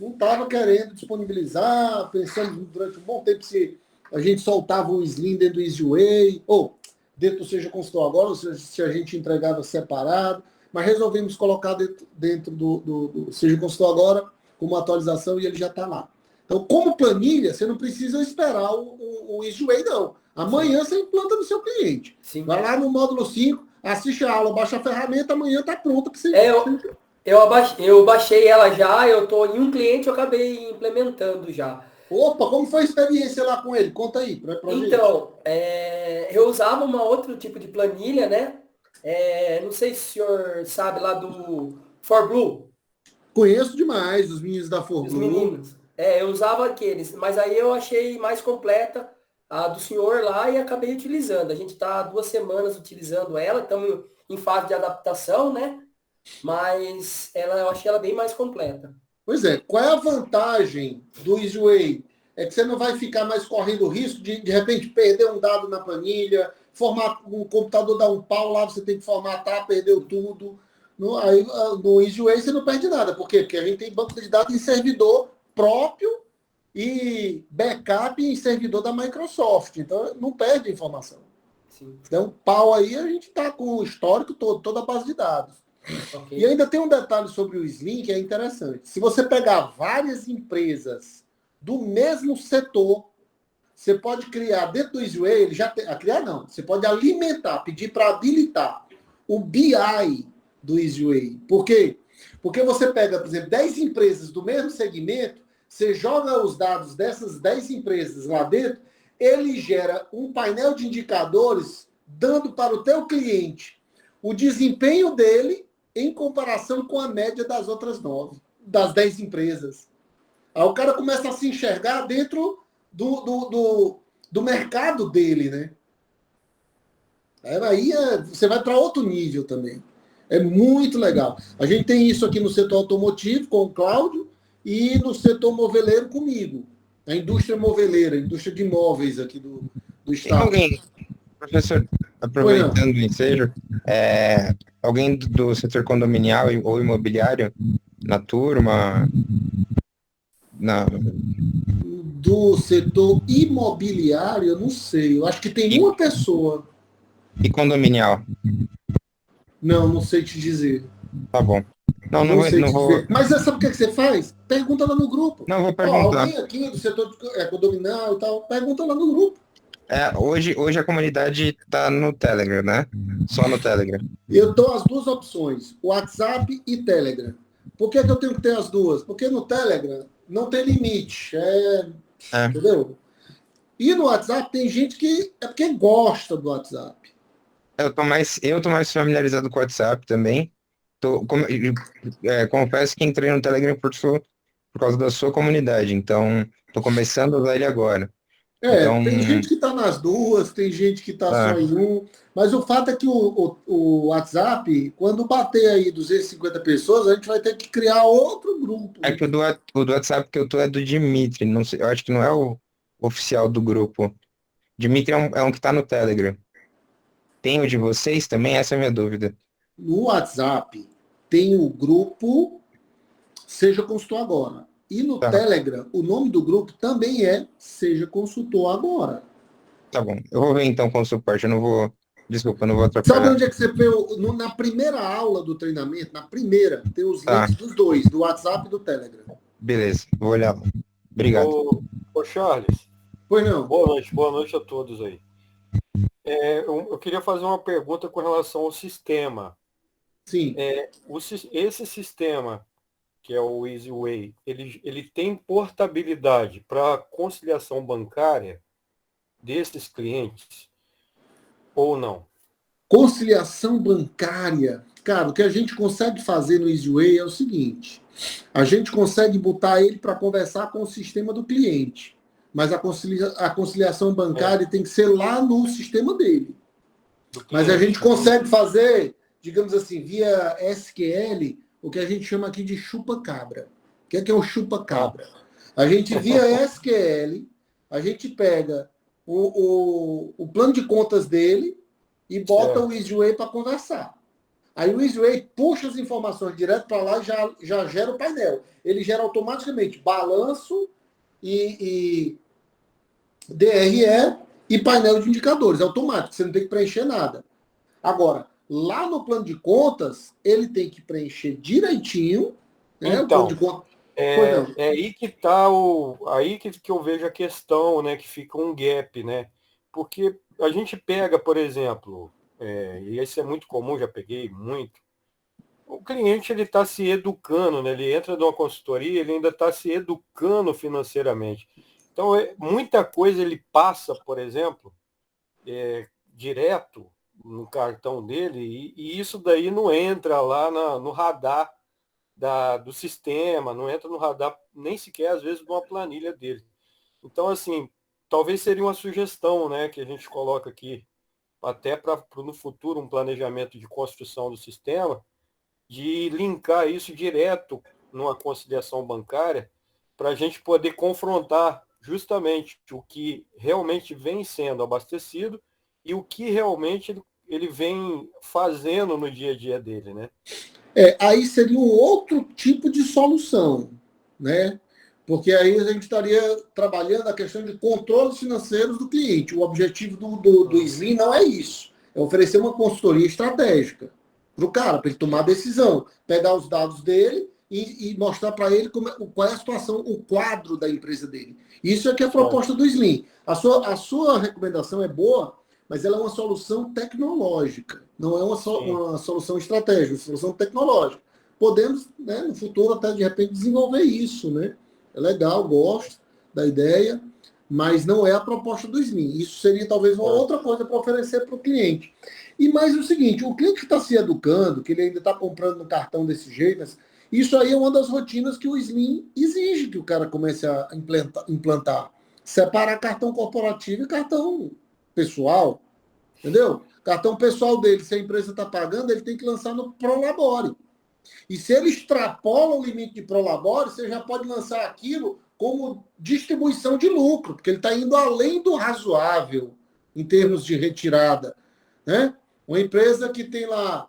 não estava querendo disponibilizar, pensando durante um bom tempo se a gente soltava o Slim dentro do Easyway, ou dentro do Seja Consultor agora, ou se a gente entregava separado, mas resolvemos colocar dentro do Seja Consultor agora como atualização e ele já está lá. Então, como planilha, você não precisa esperar o Easyway, não. Amanhã você implanta no seu cliente. Sim. Vai lá no módulo 5, assiste a aula, baixa a ferramenta, amanhã está pronta para você. Eu baixei ela já, eu estou em um cliente, eu acabei implementando já. Opa, como foi a experiência lá com ele? Conta aí pra gente. Então, eu usava uma outro tipo de planilha, né? Não sei se o senhor sabe lá do ForBlue. Conheço demais os meninos da Os ForBlue. meninos. Eu usava aqueles, mas aí eu achei mais completa a do senhor lá e acabei utilizando. A gente está 2 semanas utilizando ela, estamos em fase de adaptação, né? mas eu achei ela bem mais completa. Pois é, qual é a vantagem do EasyWay? É que você não vai ficar mais correndo o risco de repente, perder um dado na planilha, o computador dá um pau lá, você tem que formatar, perdeu tudo. No EasyWay você não perde nada. Por quê? Porque a gente tem banco de dados em servidor próprio e backup em servidor da Microsoft. Então, não perde informação. Sim. Então, pau aí, a gente está com o histórico todo, toda a base de dados. Okay. E ainda tem um detalhe sobre o Slim que é interessante. Se você pegar várias empresas do mesmo setor, você pode criar dentro do EasyWay, ele já tem, criar não, você pode alimentar, pedir para habilitar o BI do EasyWay. Por quê? Porque você pega, por exemplo, 10 empresas do mesmo segmento, você joga os dados dessas 10 empresas lá dentro, ele gera um painel de indicadores dando para o teu cliente o desempenho dele em comparação com a média das outras 9, das 10 empresas. Aí o cara começa a se enxergar dentro do mercado dele, né? Aí você vai para outro nível também. É muito legal. A gente tem isso aqui no setor automotivo com o Cláudio e no setor moveleiro comigo. A indústria moveleira, a indústria de imóveis aqui do Tem estado. alguém, professor, aproveitando o ensejo, alguém do setor condominial ou imobiliário na turma? Do setor imobiliário, eu não sei. Eu acho que tem uma pessoa. E condominial? Não sei te dizer. Tá bom. Não vou. Mas sabe o que você faz? Pergunta lá no grupo. Não, vou perguntar. Alguém aqui do setor condominial e tal, pergunta lá no grupo. Hoje a comunidade tá no Telegram, né? Só no Telegram. Eu dou as duas opções, WhatsApp e Telegram. Por que eu tenho que ter as duas? Porque no Telegram não tem limite. Entendeu? E no WhatsApp tem gente que é porque gosta do WhatsApp. Eu tô mais familiarizado com o WhatsApp também. Confesso que entrei no Telegram por causa da sua comunidade, então tô começando a usar ele agora. Então, Tem gente que está nas duas, tem gente que está só em um, mas o fato é que o WhatsApp, quando bater aí 250 pessoas, a gente vai ter que criar outro grupo. É que o do WhatsApp que eu tô é do Dimitri, não sei, eu acho que não é o oficial do grupo. Dimitri é um que tá no Telegram. Tem o de vocês também? Essa é a minha dúvida. No WhatsApp tem o grupo Seja Consultor Agora. E no Telegram, o nome do grupo também é Seja Consultor Agora. Tá bom. Eu vou ver então com o suporte. Eu não vou. Desculpa, eu não vou atrapalhar. Sabe onde é que você viu? Na primeira aula do treinamento, na primeira, tem os links dos dois, do WhatsApp e do Telegram. Beleza, vou olhar lá. Obrigado. Ô Charles. Pois não. Boa noite a todos aí. Eu queria fazer uma pergunta com relação ao sistema. Sim. Esse sistema, que é o EasyWay, ele tem portabilidade para conciliação bancária desses clientes ou não? Conciliação bancária. Cara, o que a gente consegue fazer no EasyWay é o seguinte. A gente consegue botar ele para conversar com o sistema do cliente. Mas a conciliação bancária tem que ser lá no sistema dele. Mas a gente consegue fazer, digamos assim, via SQL, o que a gente chama aqui de chupa-cabra. O que é o chupa-cabra? A gente, via SQL, a gente pega o plano de contas dele e bota o EasyWay para conversar. Aí o EasyWay puxa as informações direto para lá e já gera o painel. Ele gera automaticamente balanço e DRE e painel de indicadores. Automático, você não tem que preencher nada. Agora, lá no plano de contas, ele tem que preencher direitinho. Né? Então, o plano de contas... aí que tá aí que eu vejo a questão, né? Que fica um gap, né? Porque a gente pega, por exemplo, e isso é muito comum, já peguei muito, o cliente ele está se educando, né? Ele entra numa consultoria, ele ainda está se educando financeiramente. Então, muita coisa ele passa, por exemplo, direto no cartão dele, e isso daí não entra lá no radar do sistema, não entra no radar nem sequer, às vezes, de uma planilha dele. Então, assim, talvez seria uma sugestão, né, que a gente coloca aqui, até para no futuro um planejamento de construção do sistema, de linkar isso direto numa conciliação bancária para a gente poder confrontar justamente o que realmente vem sendo abastecido e o que realmente ele vem fazendo no dia a dia dele, né? Aí seria um outro tipo de solução, né? Porque aí a gente estaria trabalhando a questão de controles financeiros do cliente. O objetivo do Slim não é isso. É oferecer uma consultoria estratégica para o cara, para ele tomar a decisão, pegar os dados dele e mostrar para ele qual é a situação, o quadro da empresa dele. Isso é que é a proposta do Slim. A sua recomendação é boa, mas ela é uma solução tecnológica, não é uma solução estratégica, é uma solução tecnológica. Podemos, né, no futuro, até de repente, desenvolver isso, né? É legal, gosto da ideia, mas não é a proposta do Slim. Isso seria talvez uma outra coisa para oferecer para o cliente. E mais o seguinte, o cliente que está se educando, que ele ainda está comprando no cartão desse jeito, isso aí é uma das rotinas que o Slim exige que o cara comece a implantar. Separar cartão corporativo e cartão pessoal, entendeu? Cartão pessoal dele, se a empresa está pagando, ele tem que lançar no Prolabore. E se ele extrapola o limite de Prolabore, você já pode lançar aquilo como distribuição de lucro, porque ele está indo além do razoável em termos de retirada, né? Uma empresa que tem lá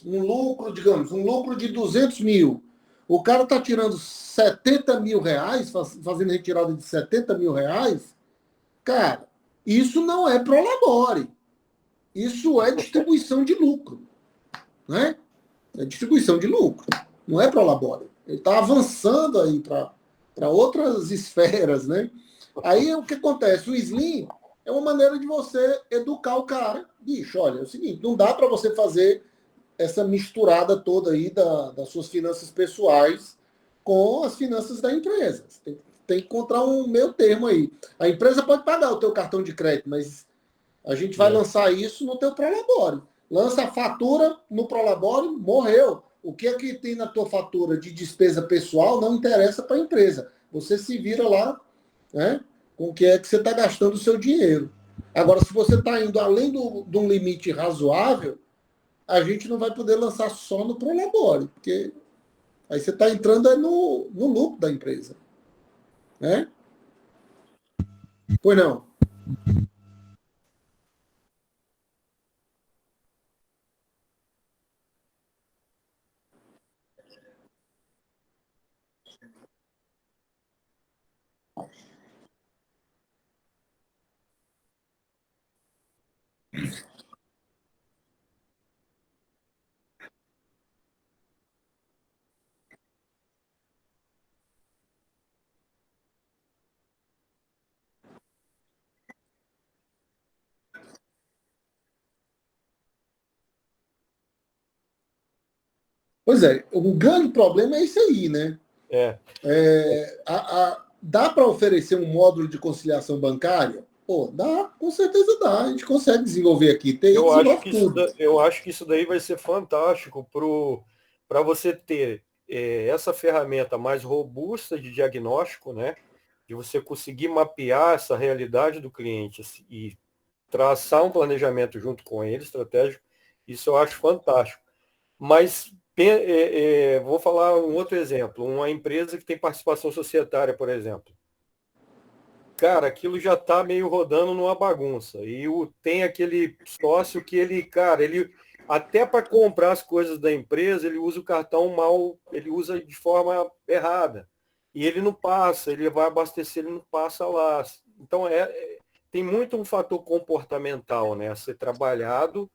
um lucro, digamos, um lucro de 200 mil, o cara está tirando 70 mil reais, fazendo retirada de 70 mil reais, cara, isso não é Prolabore. Isso é distribuição de lucro, né? É distribuição de lucro, não é Prolabore. Ele está avançando aí para outras esferas, né? Aí o que acontece? O Slim é uma maneira de você educar o cara. Bicho, olha, é o seguinte, não dá para você fazer essa misturada toda aí das suas finanças pessoais com as finanças da empresa. Você tem que encontrar um meio termo aí. A empresa pode pagar o teu cartão de crédito, mas a gente vai lançar isso no teu Prolabore. Lança a fatura no Prolabore, morreu. O que é que tem na tua fatura de despesa pessoal não interessa para a empresa. Você se vira lá, né, com o que é que você está gastando o seu dinheiro. Agora, se você está indo além de um limite razoável, a gente não vai poder lançar só no Prolabore, porque aí você está entrando no lucro da empresa. Né? Pois não. Pois é, o grande problema é isso aí, né? Dá para oferecer um módulo de conciliação bancária? Pô, dá, com certeza dá. A gente consegue desenvolver aqui. Eu acho que isso daí vai ser fantástico para você ter essa ferramenta mais robusta de diagnóstico, né? De você conseguir mapear essa realidade do cliente e traçar um planejamento junto com ele, estratégico. Isso eu acho fantástico. Mas vou falar um outro exemplo. Uma empresa que tem participação societária, por exemplo. Cara, aquilo já está meio rodando numa bagunça. E tem aquele sócio que ele até para comprar as coisas da empresa, ele usa o cartão mal, ele usa de forma errada. E ele não passa, ele vai abastecer, ele não passa lá. Então, tem muito um fator comportamental, né, a ser trabalhado,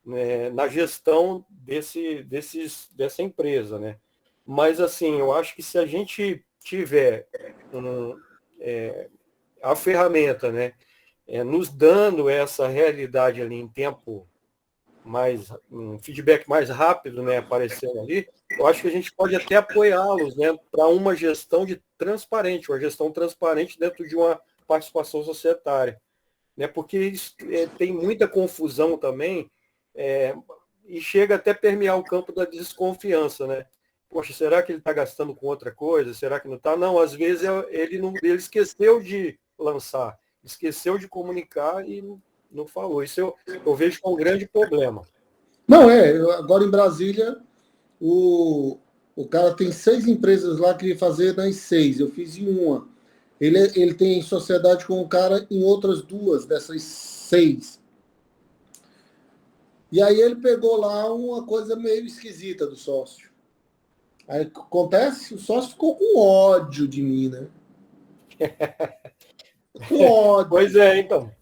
né, na gestão dessa empresa, né? Mas, assim, eu acho que se a gente tiver a ferramenta, né, nos dando essa realidade ali em tempo um feedback mais rápido, né, aparecendo ali, eu acho que a gente pode até apoiá-los, né, para uma gestão uma gestão transparente dentro de uma participação societária, né, porque isso, tem muita confusão também, e chega até a permear o campo da desconfiança, né? Poxa, será que ele está gastando com outra coisa? Será que não está? Não, às vezes ele esqueceu de lançar, esqueceu de comunicar e não falou. Isso eu vejo como um grande problema. Não, agora em Brasília, O cara tem 6 empresas lá, queria fazer nas 6. Eu fiz em uma. Ele tem sociedade com o cara em outras 2 dessas 6. E aí ele pegou lá uma coisa meio esquisita do sócio. Aí acontece, o sócio ficou com ódio de mim, né? Com ódio. Pois é, então.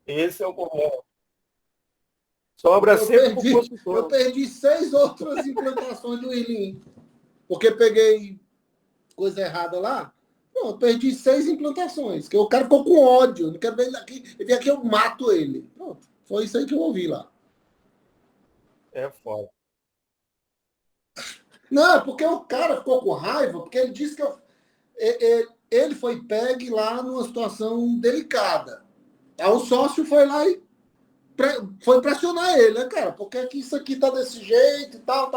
Esse é o problema. Sobra sempre pro Eu consultor. perdi 6 outras implantações do Irlim. Porque peguei coisa errada lá. Não, eu perdi 6 implantações. Que o cara ficou com ódio. Não quero ver ele aqui. Ele vem aqui, eu mato ele. Pronto. Foi isso aí que eu ouvi lá. É foda. Não, porque o cara ficou com raiva, porque ele disse que ele foi pegue lá numa situação delicada. Aí o sócio foi lá e foi pressionar ele, né, cara? Porque é que isso aqui tá desse jeito e tal.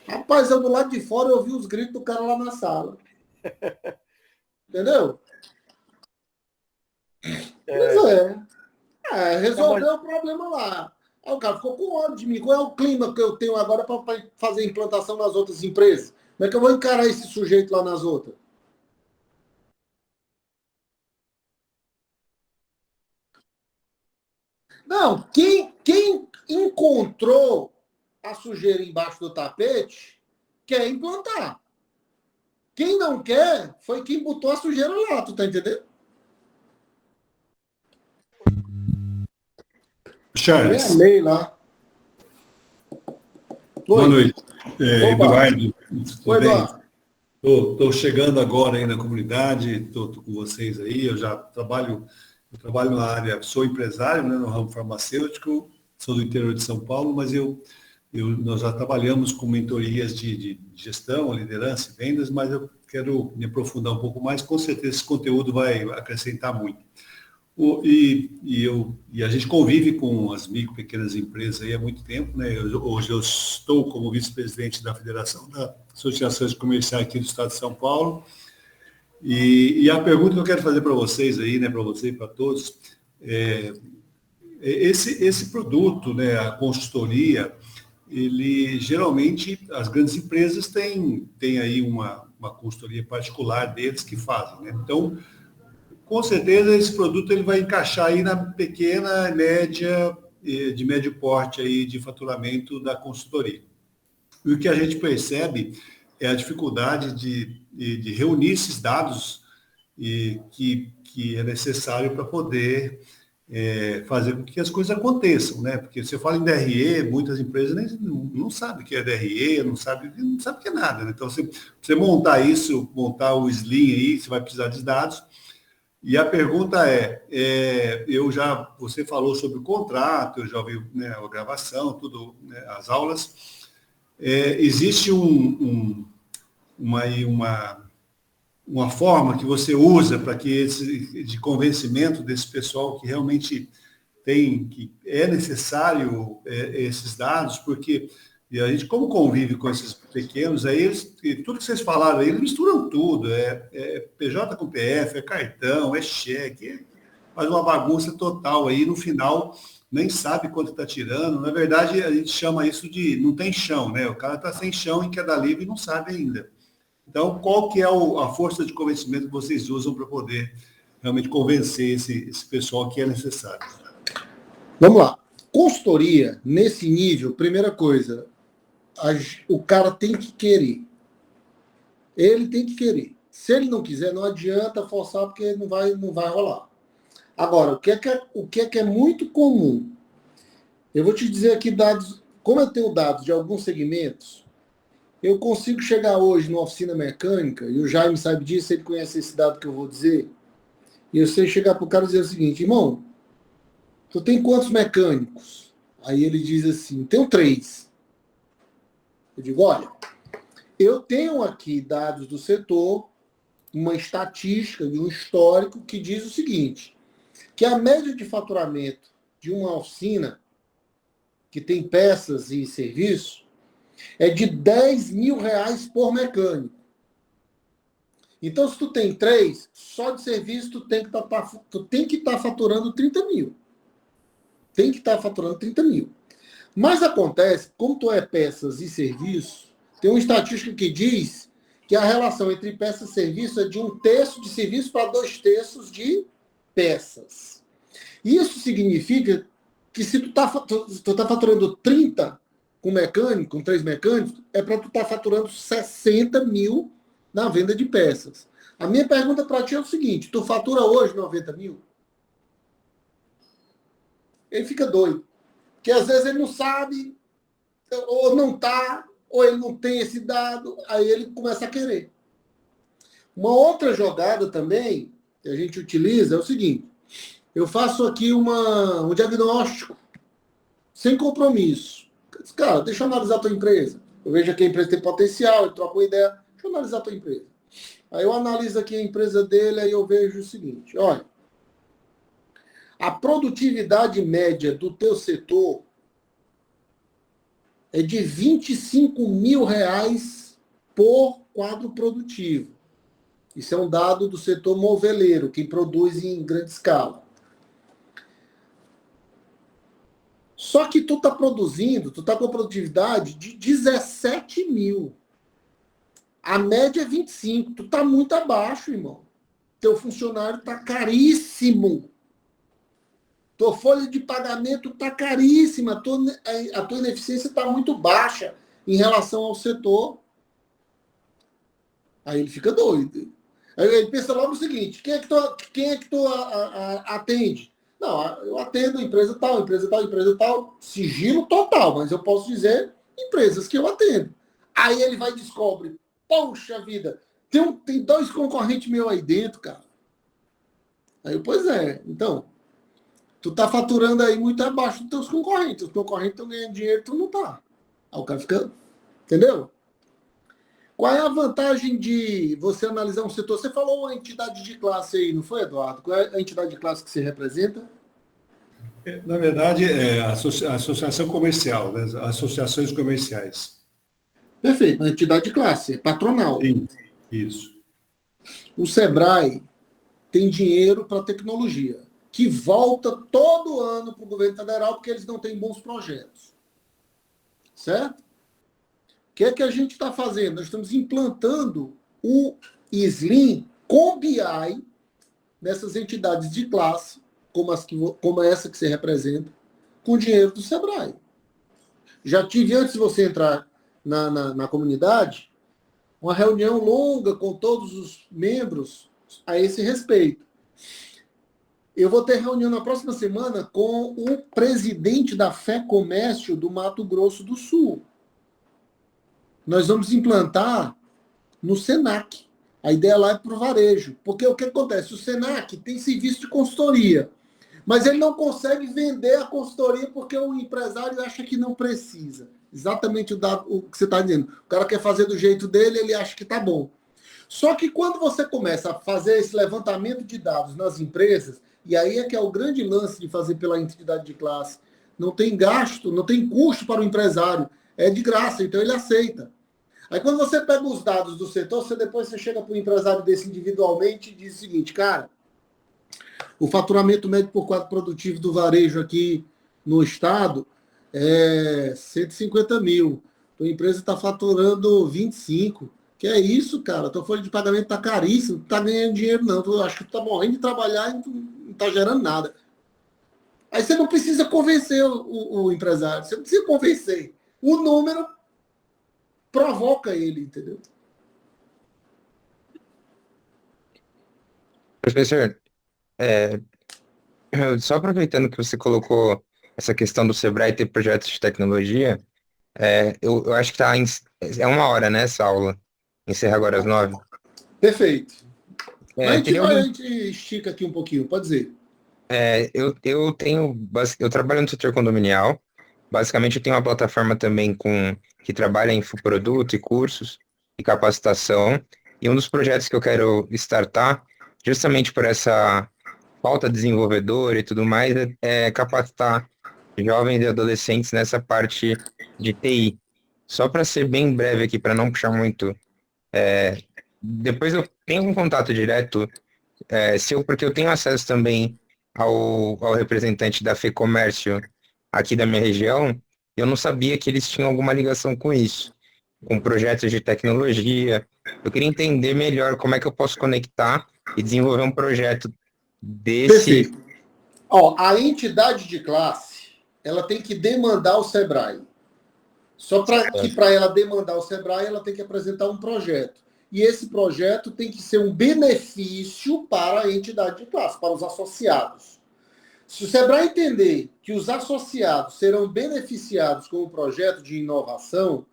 Rapaz, eu do lado de fora eu ouvi os gritos do cara lá na sala. Entendeu? Pois é. Resolveu o problema lá. Aí o cara ficou com ódio de mim. Qual é o clima que eu tenho agora para fazer implantação nas outras empresas? Como é que eu vou encarar esse sujeito lá nas outras? Não, quem encontrou a sujeira embaixo do tapete quer implantar. Quem não quer foi quem botou a sujeira lá, tu tá entendendo? Charles, É a lei lá. boa noite. Opa. Eduardo, tudo Oi, bem? Eduardo. Estou chegando agora aí na comunidade, estou com vocês aí, eu trabalho na área, sou empresário, né, no ramo farmacêutico, sou do interior de São Paulo, mas nós já trabalhamos com mentorias de gestão, liderança e vendas, mas eu quero me aprofundar um pouco mais, com certeza esse conteúdo vai acrescentar muito. E a gente convive com as micro, pequenas empresas aí há muito tempo, né? Hoje eu estou como vice-presidente da Federação das Associações Comerciais aqui do Estado de São Paulo. E a pergunta que eu quero fazer para vocês aí, né, para você e para todos, esse produto, né, a consultoria, ele geralmente as grandes empresas têm aí uma consultoria particular deles que fazem, né? Então, com certeza esse produto ele vai encaixar aí na pequena, média, de médio porte aí de faturamento da consultoria. E o que a gente percebe é a dificuldade de reunir esses dados que é necessário para poder fazer com que as coisas aconteçam, né? Porque você fala em DRE, muitas empresas não sabem o que é DRE, não sabe o que é nada, né? Então, você montar isso, montar o Slim aí, você vai precisar de dados. E a pergunta você falou sobre o contrato, eu já ouvi, né, a gravação, tudo, né, as aulas. Existe uma forma que você usa para que de convencimento desse pessoal que realmente que é necessário esses dados, porque a gente, como convive com esses pequenos, tudo que vocês falaram aí, eles misturam tudo, PJ com PF, é cartão, é cheque, faz uma bagunça total aí, no final nem sabe quanto está tirando. Na verdade, a gente chama isso de não tem chão, né? O cara está sem chão em queda livre e não sabe ainda. Então, qual que é a força de convencimento que vocês usam para poder realmente convencer esse pessoal que é necessário? Vamos lá. Consultoria, nesse nível, primeira coisa, o cara tem que querer. Ele tem que querer. Se ele não quiser, não adianta forçar, porque não vai rolar. Agora, o que é muito comum? Eu vou te dizer aqui dados, como eu tenho dados de alguns segmentos, eu consigo chegar hoje numa oficina mecânica, e o Jaime sabe disso, ele conhece esse dado que eu vou dizer, e eu sei chegar para o cara e dizer o seguinte: irmão, tu tem quantos mecânicos? Aí ele diz assim: tenho 3. Eu digo: olha, eu tenho aqui dados do setor, uma estatística de um histórico que diz o seguinte, que a média de faturamento de uma oficina que tem peças e serviços é de R$10 mil por mecânico. Então, se tu tem 3, só de serviço tu tem que estar faturando 30 mil. Tem que estar faturando 30 mil. Mas acontece, como tu é peças e serviço, tem uma estatística que diz que a relação entre peças e serviço é de 1/3 de serviço para 2/3 de peças. Isso significa que se tu tá faturando 30 com mecânico, com 3 mecânicos, é para tu estar faturando 60 mil na venda de peças. A minha pergunta para ti é o seguinte, tu fatura hoje 90 mil? Ele fica doido. Porque às vezes ele não sabe, ou não está, ou ele não tem esse dado, aí ele começa a querer. Uma outra jogada também que a gente utiliza é o seguinte, eu faço aqui um diagnóstico sem compromisso. Cara, deixa eu analisar a tua empresa. Eu vejo que a empresa tem potencial, eu troco uma ideia, deixa eu analisar a tua empresa. Aí eu analiso aqui a empresa dele, aí eu vejo o seguinte, olha, a produtividade média do teu setor é de R$25 mil por quadro produtivo. Isso é um dado do setor moveleiro, que produz em grande escala. Só que tu está produzindo, tu está com a produtividade de 17 mil. A média é 25. Tu está muito abaixo, irmão. Teu funcionário está caríssimo. Tua folha de pagamento está caríssima. A tua ineficiência está muito baixa em relação ao setor. Aí ele fica doido. Aí ele pensa logo o seguinte, quem é que tu atende? Não, eu atendo empresa tal, empresa tal, empresa tal, sigilo total, mas eu posso dizer empresas que eu atendo. Aí ele vai e descobre, poxa vida, tem 2 concorrentes meus aí dentro, cara. Aí eu, pois é, então, tu tá faturando aí muito abaixo dos teus concorrentes. Os concorrentes estão ganhando dinheiro, tu não tá. Aí o cara fica, entendeu? Qual é a vantagem de você analisar um setor? Você falou uma entidade de classe aí, não foi, Eduardo? Qual é a entidade de classe que você representa? Na verdade, é a associação comercial, né? Associações comerciais. Perfeito, uma entidade de classe, é patronal. Sim, isso. O Sebrae tem dinheiro para tecnologia, que volta todo ano para o governo federal porque eles não têm bons projetos. Certo? O que é que a gente está fazendo? Nós estamos implantando o Slim com BI nessas entidades de classe, como essa que você representa, com dinheiro do Sebrae. Já tive, antes de você entrar na comunidade, uma reunião longa com todos os membros a esse respeito. Eu vou ter reunião na próxima semana com o presidente da FEComércio do Mato Grosso do Sul. Nós vamos implantar no Senac. A ideia lá é para o varejo. Porque o que acontece? O Senac tem serviço de consultoria, mas ele não consegue vender a consultoria porque o empresário acha que não precisa. Exatamente o que você está dizendo. O cara quer fazer do jeito dele, ele acha que está bom. Só que quando você começa a fazer esse levantamento de dados nas empresas, e aí é que é o grande lance de fazer pela entidade de classe, não tem gasto, não tem custo para o empresário, é de graça, então ele aceita. Aí quando você pega os dados do setor, depois você chega para o empresário desse individualmente e diz o seguinte, cara, o faturamento médio por quadro produtivo do varejo aqui no estado é 150 mil. Tua empresa está faturando 25. Que é isso, cara? Tua folha de pagamento está caríssima, não está ganhando dinheiro não. Tu acha que tu está morrendo de trabalhar e não está gerando nada. Aí você não precisa convencer o empresário, você não precisa convencer. O número provoca ele, entendeu? Professor, só aproveitando que você colocou essa questão do Sebrae ter projetos de tecnologia, eu acho que é 1 hora, né, essa aula. Encerra agora às 9. Perfeito. A gente teria estica aqui um pouquinho, pode dizer. Eu trabalho no setor condominial. Basicamente, eu tenho uma plataforma também que trabalha em infoproduto e cursos e capacitação. E um dos projetos que eu quero startar, justamente por essa falta de desenvolvedor e tudo mais, é capacitar jovens e adolescentes nessa parte de TI. Só para ser bem breve aqui, para não puxar muito. Depois eu tenho um contato direto porque eu tenho acesso também ao representante da FEComércio aqui da minha região, Eu não sabia que eles tinham alguma ligação com isso, com projetos de tecnologia. Eu queria entender melhor como é que eu posso conectar e desenvolver um projeto desse. Perfeito. Ó, a entidade de classe, ela tem que demandar o Sebrae. Só que para ela demandar o Sebrae, ela tem que apresentar um projeto. E esse projeto tem que ser um benefício para a entidade de classe, para os associados. Se o Sebrae entender que os associados serão beneficiados com o projeto de inovação,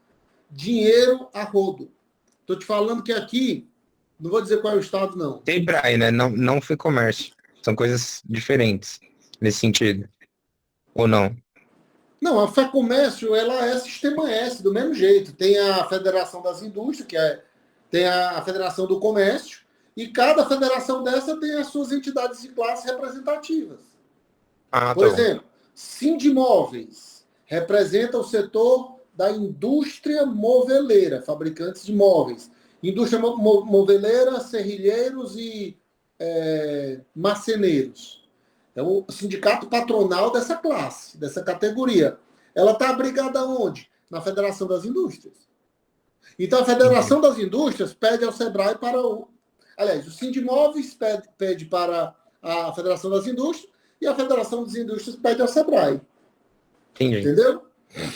dinheiro a rodo. Estou te falando que aqui, não vou dizer qual é o estado, não. Sebrae, né? Não foi comércio. São coisas diferentes nesse sentido. Ou não? Não, a FEComércio, ela é Sistema S, do mesmo jeito. Tem a Federação das Indústrias, tem a Federação do Comércio, e cada federação dessa tem as suas entidades de classe representativas. Por exemplo, Sindimóveis representa o setor da indústria moveleira, fabricantes de móveis. Indústria moveleira, serrilheiros e marceneiros. Então, o sindicato patronal dessa classe, dessa categoria. Ela está abrigada onde? Na Federação das Indústrias. Então, a Federação das Indústrias pede ao Sebrae para o... Aliás, o Sindimóveis pede para a Federação das Indústrias e a Federação das Indústrias pede ao Sebrae. Entendi. Entendeu?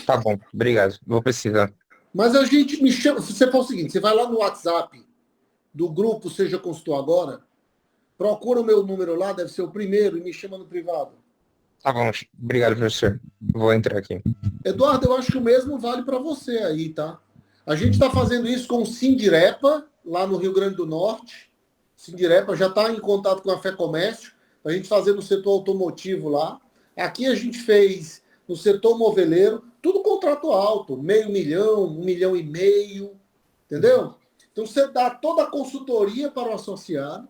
Tá bom, obrigado. Vou precisar. Mas a gente me chama... Se você for o seguinte, você vai lá no WhatsApp do grupo Seja Consultor Agora, procura o meu número lá, deve ser o primeiro, e me chama no privado. Tá bom, obrigado, professor. Vou entrar aqui. Eduardo, eu acho que o mesmo vale para você aí, tá? A gente está fazendo isso com o Sindirepa, lá no Rio Grande do Norte. Sindirepa já está em contato com a FEComércio, a gente fazer no setor automotivo lá. Aqui a gente fez no setor moveleiro, tudo contrato alto, 500 mil, 1,5 milhão, entendeu? Então você dá toda a consultoria para o associado,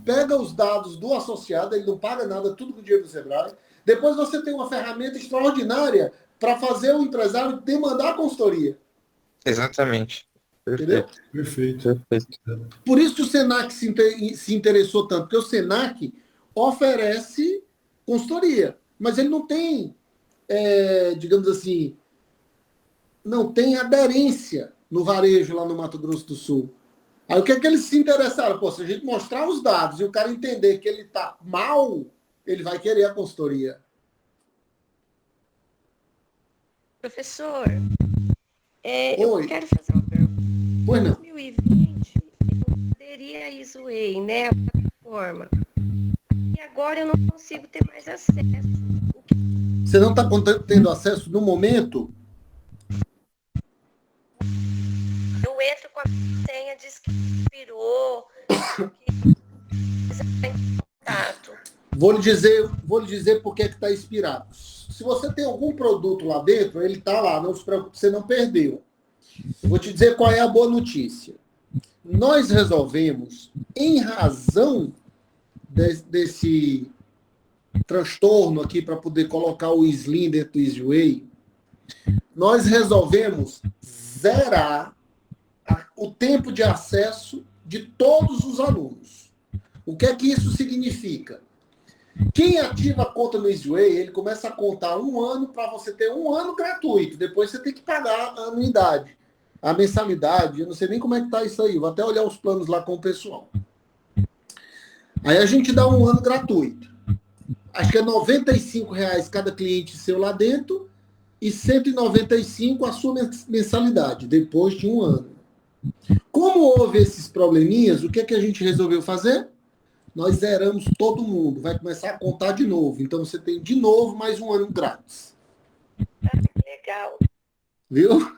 pega os dados do associado, ele não paga nada, tudo com o dinheiro do Sebrae. Depois você tem uma ferramenta extraordinária para fazer o empresário demandar a consultoria. Exatamente. Entendeu? Perfeito. Por isso que o Senac se interessou tanto, porque o Senac oferece consultoria, mas ele não tem, digamos assim, não tem aderência no varejo lá no Mato Grosso do Sul. Aí o que é que eles se interessaram? Pô, se a gente mostrar os dados e o cara entender que ele está mal, ele vai querer a consultoria. Professor, Oi. eu quero fazer uma pergunta. Pois não. Em 2020, eu aderi à Isway, né, a plataforma. E agora eu não consigo ter mais acesso. Você não está tendo acesso no momento? Eu entro com a senha, diz que expirou, que está em contato. Vou lhe dizer por que está expirado. Se você tem algum produto lá dentro, ele está lá, não se preocupe, você não perdeu. Eu vou te dizer qual é a boa notícia. Nós resolvemos, em razão desse transtorno aqui para poder colocar o Slim dentro do Easyway, nós resolvemos zerar o tempo de acesso de todos os alunos. O que é que isso significa? Quem ativa a conta no Easyway, ele começa a contar 1 ano para você ter 1 ano gratuito. Depois você tem que pagar a anuidade, a mensalidade. Eu não sei nem como é que está isso aí. Vou até olhar os planos lá com o pessoal. Aí a gente dá 1 ano gratuito. Acho que é R$ 95,00 cada cliente seu lá dentro e R$ 195 a sua mensalidade, depois de 1 ano. Como houve esses probleminhas, o que é que a gente resolveu fazer? Nós zeramos todo mundo. Vai começar a contar de novo. Então você tem de novo mais 1 ano grátis. Legal. Viu?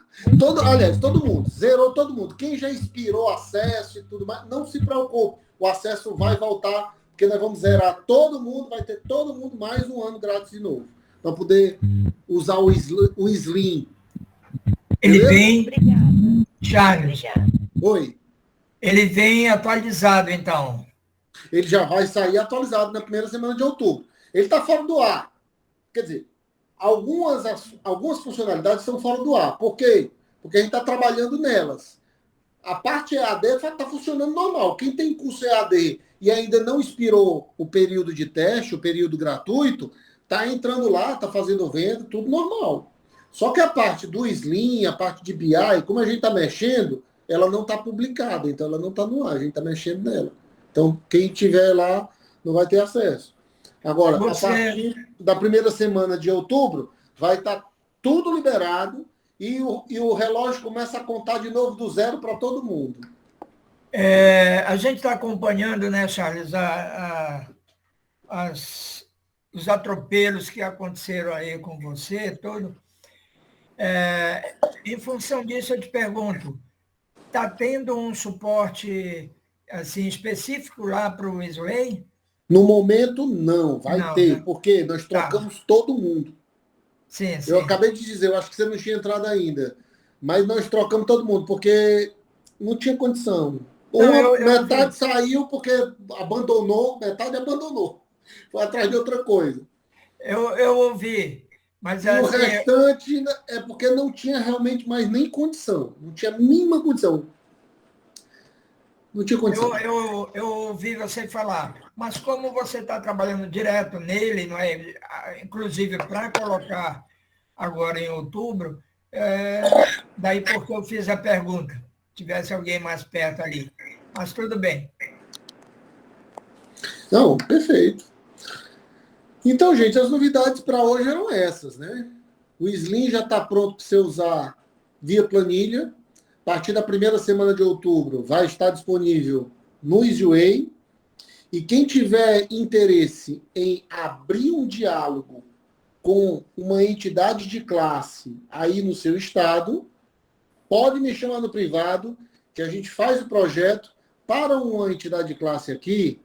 Aliás, todo mundo. Zerou todo mundo. Quem já expirou acesso e tudo mais, não se preocupe. O acesso vai voltar, porque nós vamos zerar todo mundo, vai ter todo mundo mais 1 ano grátis de novo. Para poder usar o Slim. Ele Beleza? vem, Obrigada. Charles, Obrigada. Oi. ele vem atualizado, então. Ele já vai sair atualizado na primeira semana de outubro. Ele está fora do ar. Quer dizer, algumas funcionalidades estão fora do ar. Por quê? Porque a gente está trabalhando nelas. A parte EAD está funcionando normal. Quem tem curso EAD e ainda não expirou o período de teste, o período gratuito, está entrando lá, está fazendo venda, tudo normal. Só que a parte do Slim, a parte de BI, como a gente está mexendo, ela não está publicada, então ela não está no ar, a gente está mexendo nela. Então, quem tiver lá não vai ter acesso. Agora, a partir da primeira semana de outubro, vai estar tudo liberado e o relógio começa a contar de novo do zero para todo mundo. A gente está acompanhando, né, Charles, os atropelos que aconteceram aí com você, todo. Em função disso, eu te pergunto, está tendo um suporte assim, específico lá para o Isway? No momento, não. Vai ter, né? Porque nós trocamos todo mundo. Sim. Eu acabei de dizer, eu acho que você não tinha entrado ainda, mas nós trocamos todo mundo, porque não tinha condição. Metade saiu porque abandonou, metade abandonou. Foi atrás de outra coisa. Eu ouvi. Mas o restante é porque não tinha realmente mais nem condição. Não tinha a mínima condição. Não tinha condição. Eu ouvi você falar, mas como você está trabalhando direto nele, não é? Inclusive para colocar agora em outubro, daí porque eu fiz a pergunta. Tivesse alguém mais perto ali. Mas tudo bem. Não, perfeito. Então, gente, as novidades para hoje eram essas, né? O Slim já está pronto para você usar via planilha. A partir da primeira semana de outubro vai estar disponível no EasyWay. E quem tiver interesse em abrir um diálogo com uma entidade de classe aí no seu estado, pode me chamar no privado, que a gente faz o projeto para uma entidade de classe aqui.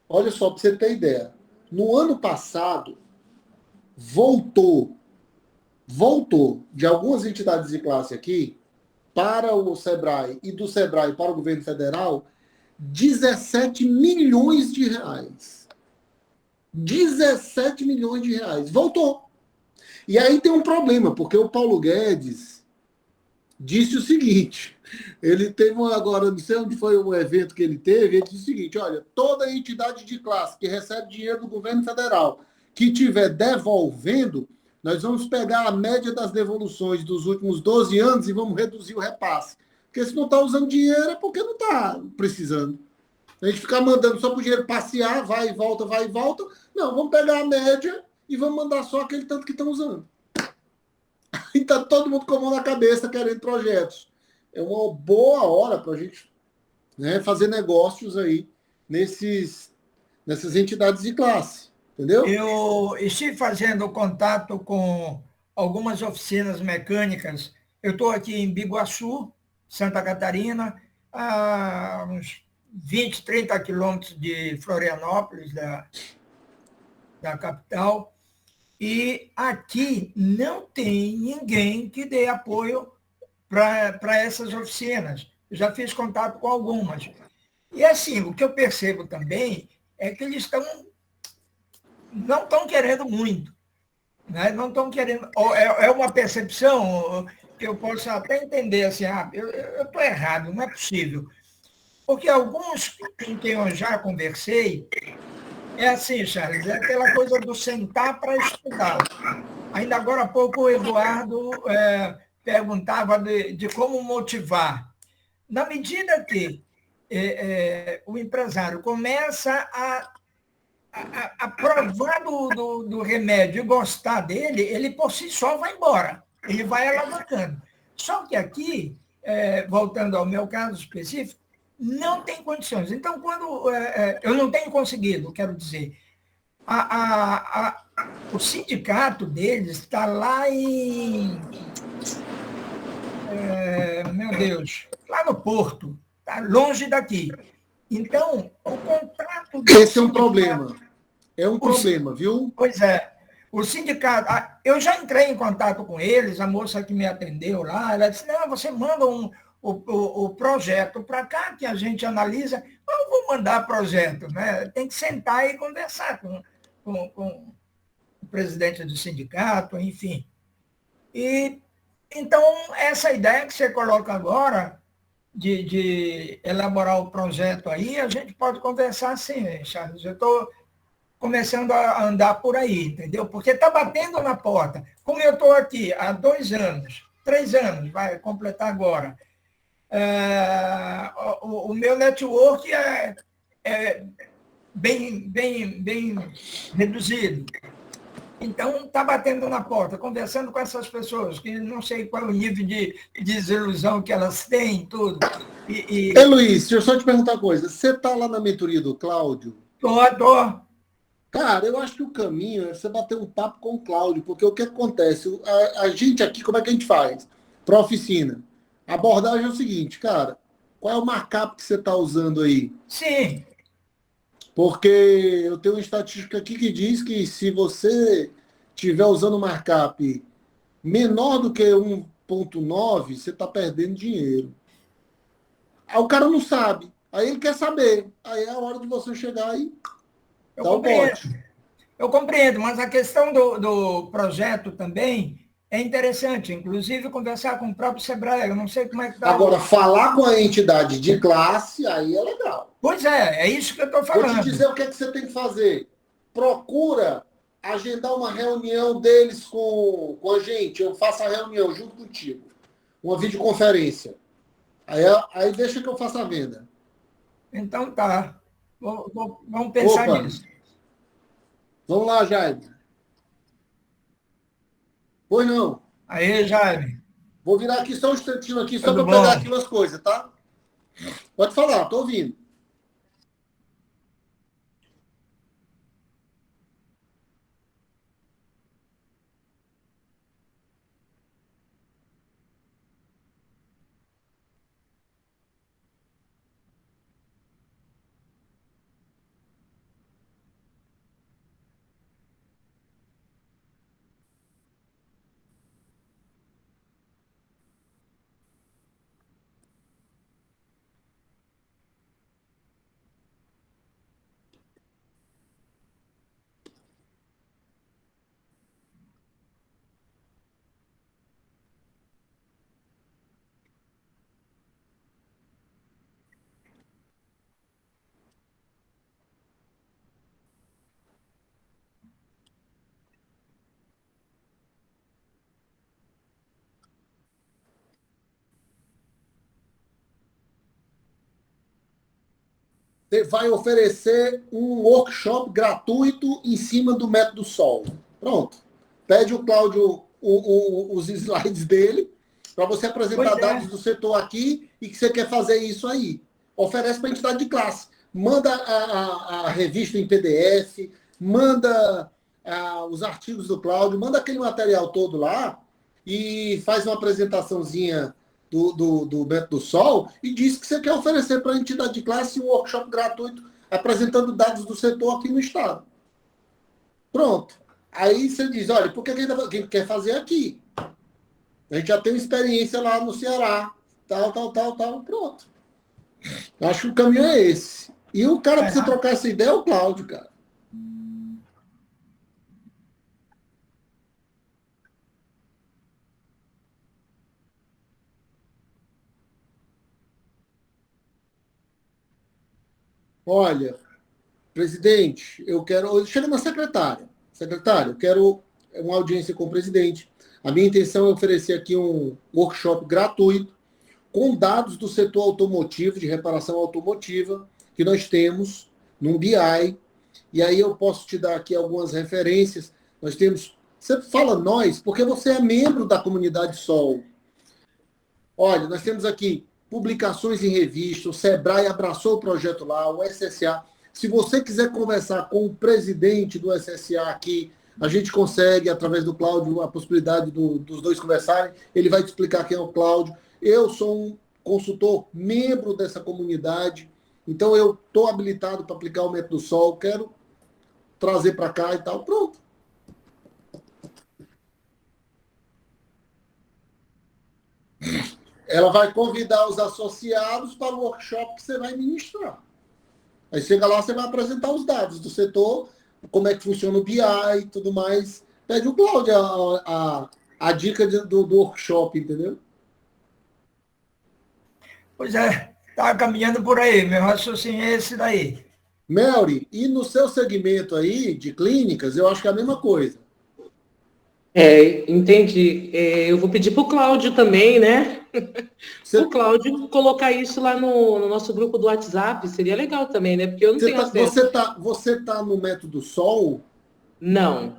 Olha só, para você ter ideia. No ano passado, voltou de algumas entidades de classe aqui para o SEBRAE e do SEBRAE para o governo federal 17 milhões de reais. 17 milhões de reais. Voltou. E aí tem um problema, porque o Paulo Guedes disse o seguinte, ele teve agora, não sei onde foi o evento que ele teve, ele disse o seguinte, olha, toda entidade de classe que recebe dinheiro do governo federal, que estiver devolvendo, nós vamos pegar a média das devoluções dos últimos 12 anos e vamos reduzir o repasse. Porque se não está usando dinheiro é porque não está precisando. A gente ficar mandando só para o dinheiro passear, vai e volta, não, vamos pegar a média e vamos mandar só aquele tanto que estão usando. E está todo mundo com a mão na cabeça querendo projetos. É uma boa hora para a gente, né, fazer negócios aí nessas entidades de classe. Entendeu? Eu estive fazendo contato com algumas oficinas mecânicas. Eu estou aqui em Biguaçu, Santa Catarina, a uns 20, 30 quilômetros de Florianópolis, da capital. E aqui não tem ninguém que dê apoio para essas oficinas. Eu já fiz contato com algumas. E assim, o que eu percebo também é que eles não estão querendo muito. Né? Não estão querendo. É uma percepção que eu posso até entender assim, eu estou errado, não é possível. Porque alguns com quem eu já conversei, é assim, Charles, é aquela coisa do sentar para estudar. Ainda agora há pouco o Eduardo perguntava de como motivar. Na medida que o empresário começa a provar do remédio e gostar dele, ele por si só vai embora. Ele vai alavancando. Só que aqui, voltando ao meu caso específico, não tem condições. Então, quando eu não tenho conseguido, quero dizer, o sindicato deles está lá em... meu Deus, lá no Porto, está longe daqui. Então, o contrato... Esse é um problema. É um problema, viu? Pois é. O sindicato... eu já entrei em contato com eles, a moça que me atendeu lá, ela disse, não, você manda o projeto para cá, que a gente analisa. Eu não vou mandar projeto, né? Tem que sentar e conversar com o presidente do sindicato, enfim. E, então, essa ideia que você coloca agora, de elaborar o projeto aí, a gente pode conversar sim, Charles. Eu estou começando a andar por aí, entendeu? Porque está batendo na porta. Como eu estou aqui há 2 anos, 3 anos, vai completar agora, o meu network é bem reduzido. Então, está batendo na porta, conversando com essas pessoas, que não sei qual é o nível de desilusão que elas têm, tudo. Luiz, deixa eu só te perguntar uma coisa. Você está lá na mentoria do Cláudio? Tô. Cara, eu acho que o caminho é você bater um papo com o Cláudio, porque o que acontece? A gente aqui, como é que a gente faz? Para oficina. A abordagem é o seguinte, cara, qual é o markup que você está usando aí? Sim. Porque eu tenho uma estatística aqui que diz que se você estiver usando markup menor do que 1,9, você está perdendo dinheiro. Aí o cara não sabe. Aí ele quer saber. Aí é a hora de você chegar e dar o bote. Eu compreendo, mas a questão do projeto também é interessante. Inclusive, conversar com o próprio Sebrae. Eu não sei como é que está. Agora, falar com a entidade de classe, aí é legal. Pois é isso que eu estou falando. Vou te dizer o que é que você tem que fazer. Procura agendar uma reunião deles com a gente. Eu faço a reunião junto contigo. Uma videoconferência. Aí deixa que eu faça a venda. Então tá. Vamos pensar nisso. Vamos lá, Jaime. Pois não. Aí, Jaime. Vou virar aqui só um instantinho aqui, só para pegar aqui umas coisas, tá? Pode falar, tô ouvindo. Você vai oferecer um workshop gratuito em cima do método Sol. Pronto. Pede o Cláudio os slides dele para você apresentar dados do setor aqui e que você quer fazer isso aí. Oferece para a entidade de classe. Manda a revista em PDF, manda os artigos do Cláudio, manda aquele material todo lá e faz uma apresentaçãozinha do método Sol e diz que você quer oferecer para a entidade de classe um workshop gratuito apresentando dados do setor aqui no estado. Pronto. Aí você diz, olha, por que a gente quer fazer aqui? A gente já tem experiência lá no Ceará, tal. Pronto. Acho que o caminho é esse. E o cara precisa trocar essa ideia é o Cláudio, cara. Olha, presidente, eu quero... Chega na secretária. Secretária, eu quero uma audiência com o presidente. A minha intenção é oferecer aqui um workshop gratuito com dados do setor automotivo, de reparação automotiva, que nós temos num BI. E aí eu posso te dar aqui algumas referências. Nós temos... Você fala nós, porque você é membro da comunidade Sol. Olha, nós temos aqui publicações em revista, o Sebrae abraçou o projeto lá, o SSA. Se você quiser conversar com o presidente do SSA aqui, a gente consegue, através do Cláudio, a possibilidade dos dois conversarem. Ele vai te explicar quem é o Cláudio. Eu sou um consultor, membro dessa comunidade, então eu estou habilitado para aplicar o método Sol, quero trazer para cá e tal. Pronto. Ela vai convidar os associados para o workshop que você vai ministrar. Aí chega lá, você vai apresentar os dados do setor, como é que funciona o BI e tudo mais. Pede o Cláudio a dica do workshop, entendeu? Pois é, está caminhando por aí. Meu raciocínio é esse daí. Melry, e no seu segmento aí de clínicas, eu acho que é a mesma coisa. Entendi. Eu vou pedir para o Cláudio também, né? O Cláudio colocar isso lá no nosso grupo do WhatsApp, seria legal também, né? Porque eu não tenho acesso. Você tá no método Sol? Não.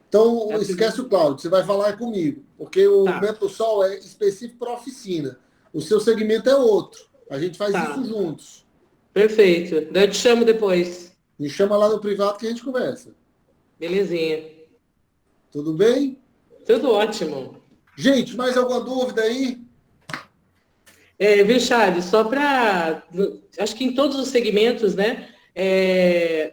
Então, esquece o Cláudio, você vai falar comigo, porque o método Sol é específico para oficina. O seu segmento é outro. A gente faz isso juntos. Perfeito. Daí eu te chamo depois. Me chama lá no privado que a gente conversa. Belezinha. Tudo bem? Tudo ótimo. Gente, mais alguma dúvida aí? Viu, Charles? Só para... Acho que em todos os segmentos, né?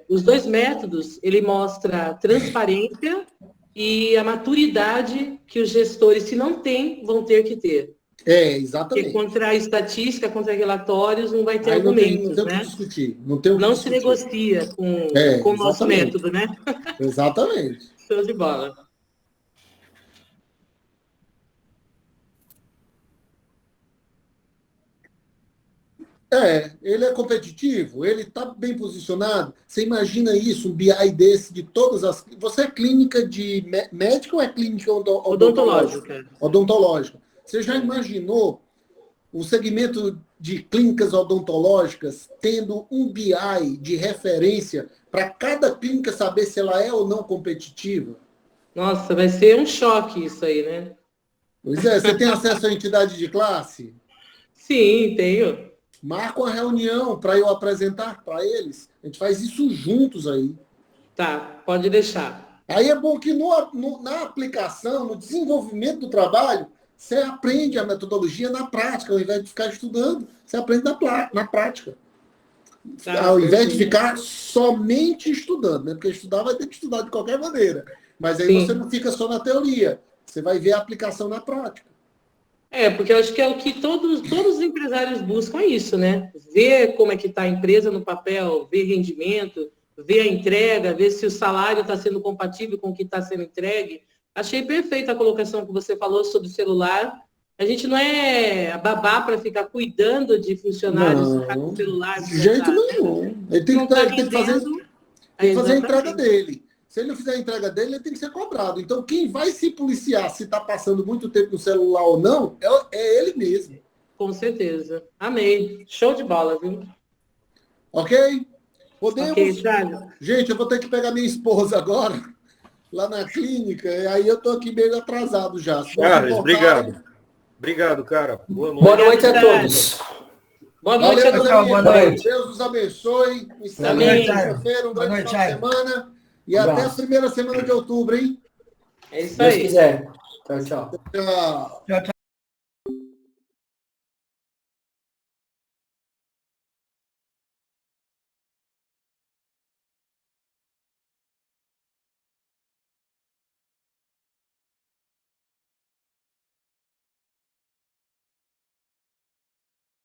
Os dois métodos, ele mostra a transparência e a maturidade que os gestores, se não têm, vão ter que ter. Exatamente. Porque contra a estatística, contra relatórios, não vai ter aí argumentos, não tem né? O que discutir. Não se negocia com o nosso método, né? Exatamente. Show de bola. Ele é competitivo, ele está bem posicionado. Você imagina isso, um BI desse de todas as... Você é clínica de médica ou é clínica odontológica? Odontológica. Você já imaginou o segmento de clínicas odontológicas tendo um BI de referência para cada clínica saber se ela é ou não competitiva? Nossa, vai ser um choque isso aí, né? Pois é, você tem acesso à entidade de classe? Sim, tenho. Marca uma reunião para eu apresentar para eles. A gente faz isso juntos aí. Tá, pode deixar. Aí é bom que na aplicação, no desenvolvimento do trabalho, você aprende a metodologia na prática, ao invés de ficar estudando, você aprende na prática. Ao invés de ficar somente estudando, né? Porque estudar vai ter que estudar de qualquer maneira. Mas aí você não fica só na teoria, você vai ver a aplicação na prática. Porque eu acho que é o que todos os empresários buscam, é isso, né? Ver como é que está a empresa no papel, ver rendimento, ver a entrega, ver se o salário está sendo compatível com o que está sendo entregue. Achei perfeita a colocação que você falou sobre o celular. A gente não é babá para ficar cuidando de funcionários com celular. De jeito nenhum. Ele tem que fazer a entrega dele. Se ele não fizer a entrega dele, ele tem que ser cobrado. Então, quem vai se policiar se está passando muito tempo no celular ou não, é ele mesmo. Com certeza. Amei. Show de bola, viu? Ok? Podemos? Ok, Charles. Gente, eu vou ter que pegar minha esposa agora, lá na clínica, e aí eu estou aquque meio atrasado já. Charles, obrigado. Obrigado, cara. Boa noite. Boa noite a todos. Boa noite a todos. Boa noite. Deus os abençoe. Um Amém. um grande final de semana. E até a primeira semana de outubro, hein? É isso Se Deus aí. quiser. Tchau, tchau. Tchau. Tchau, tchau.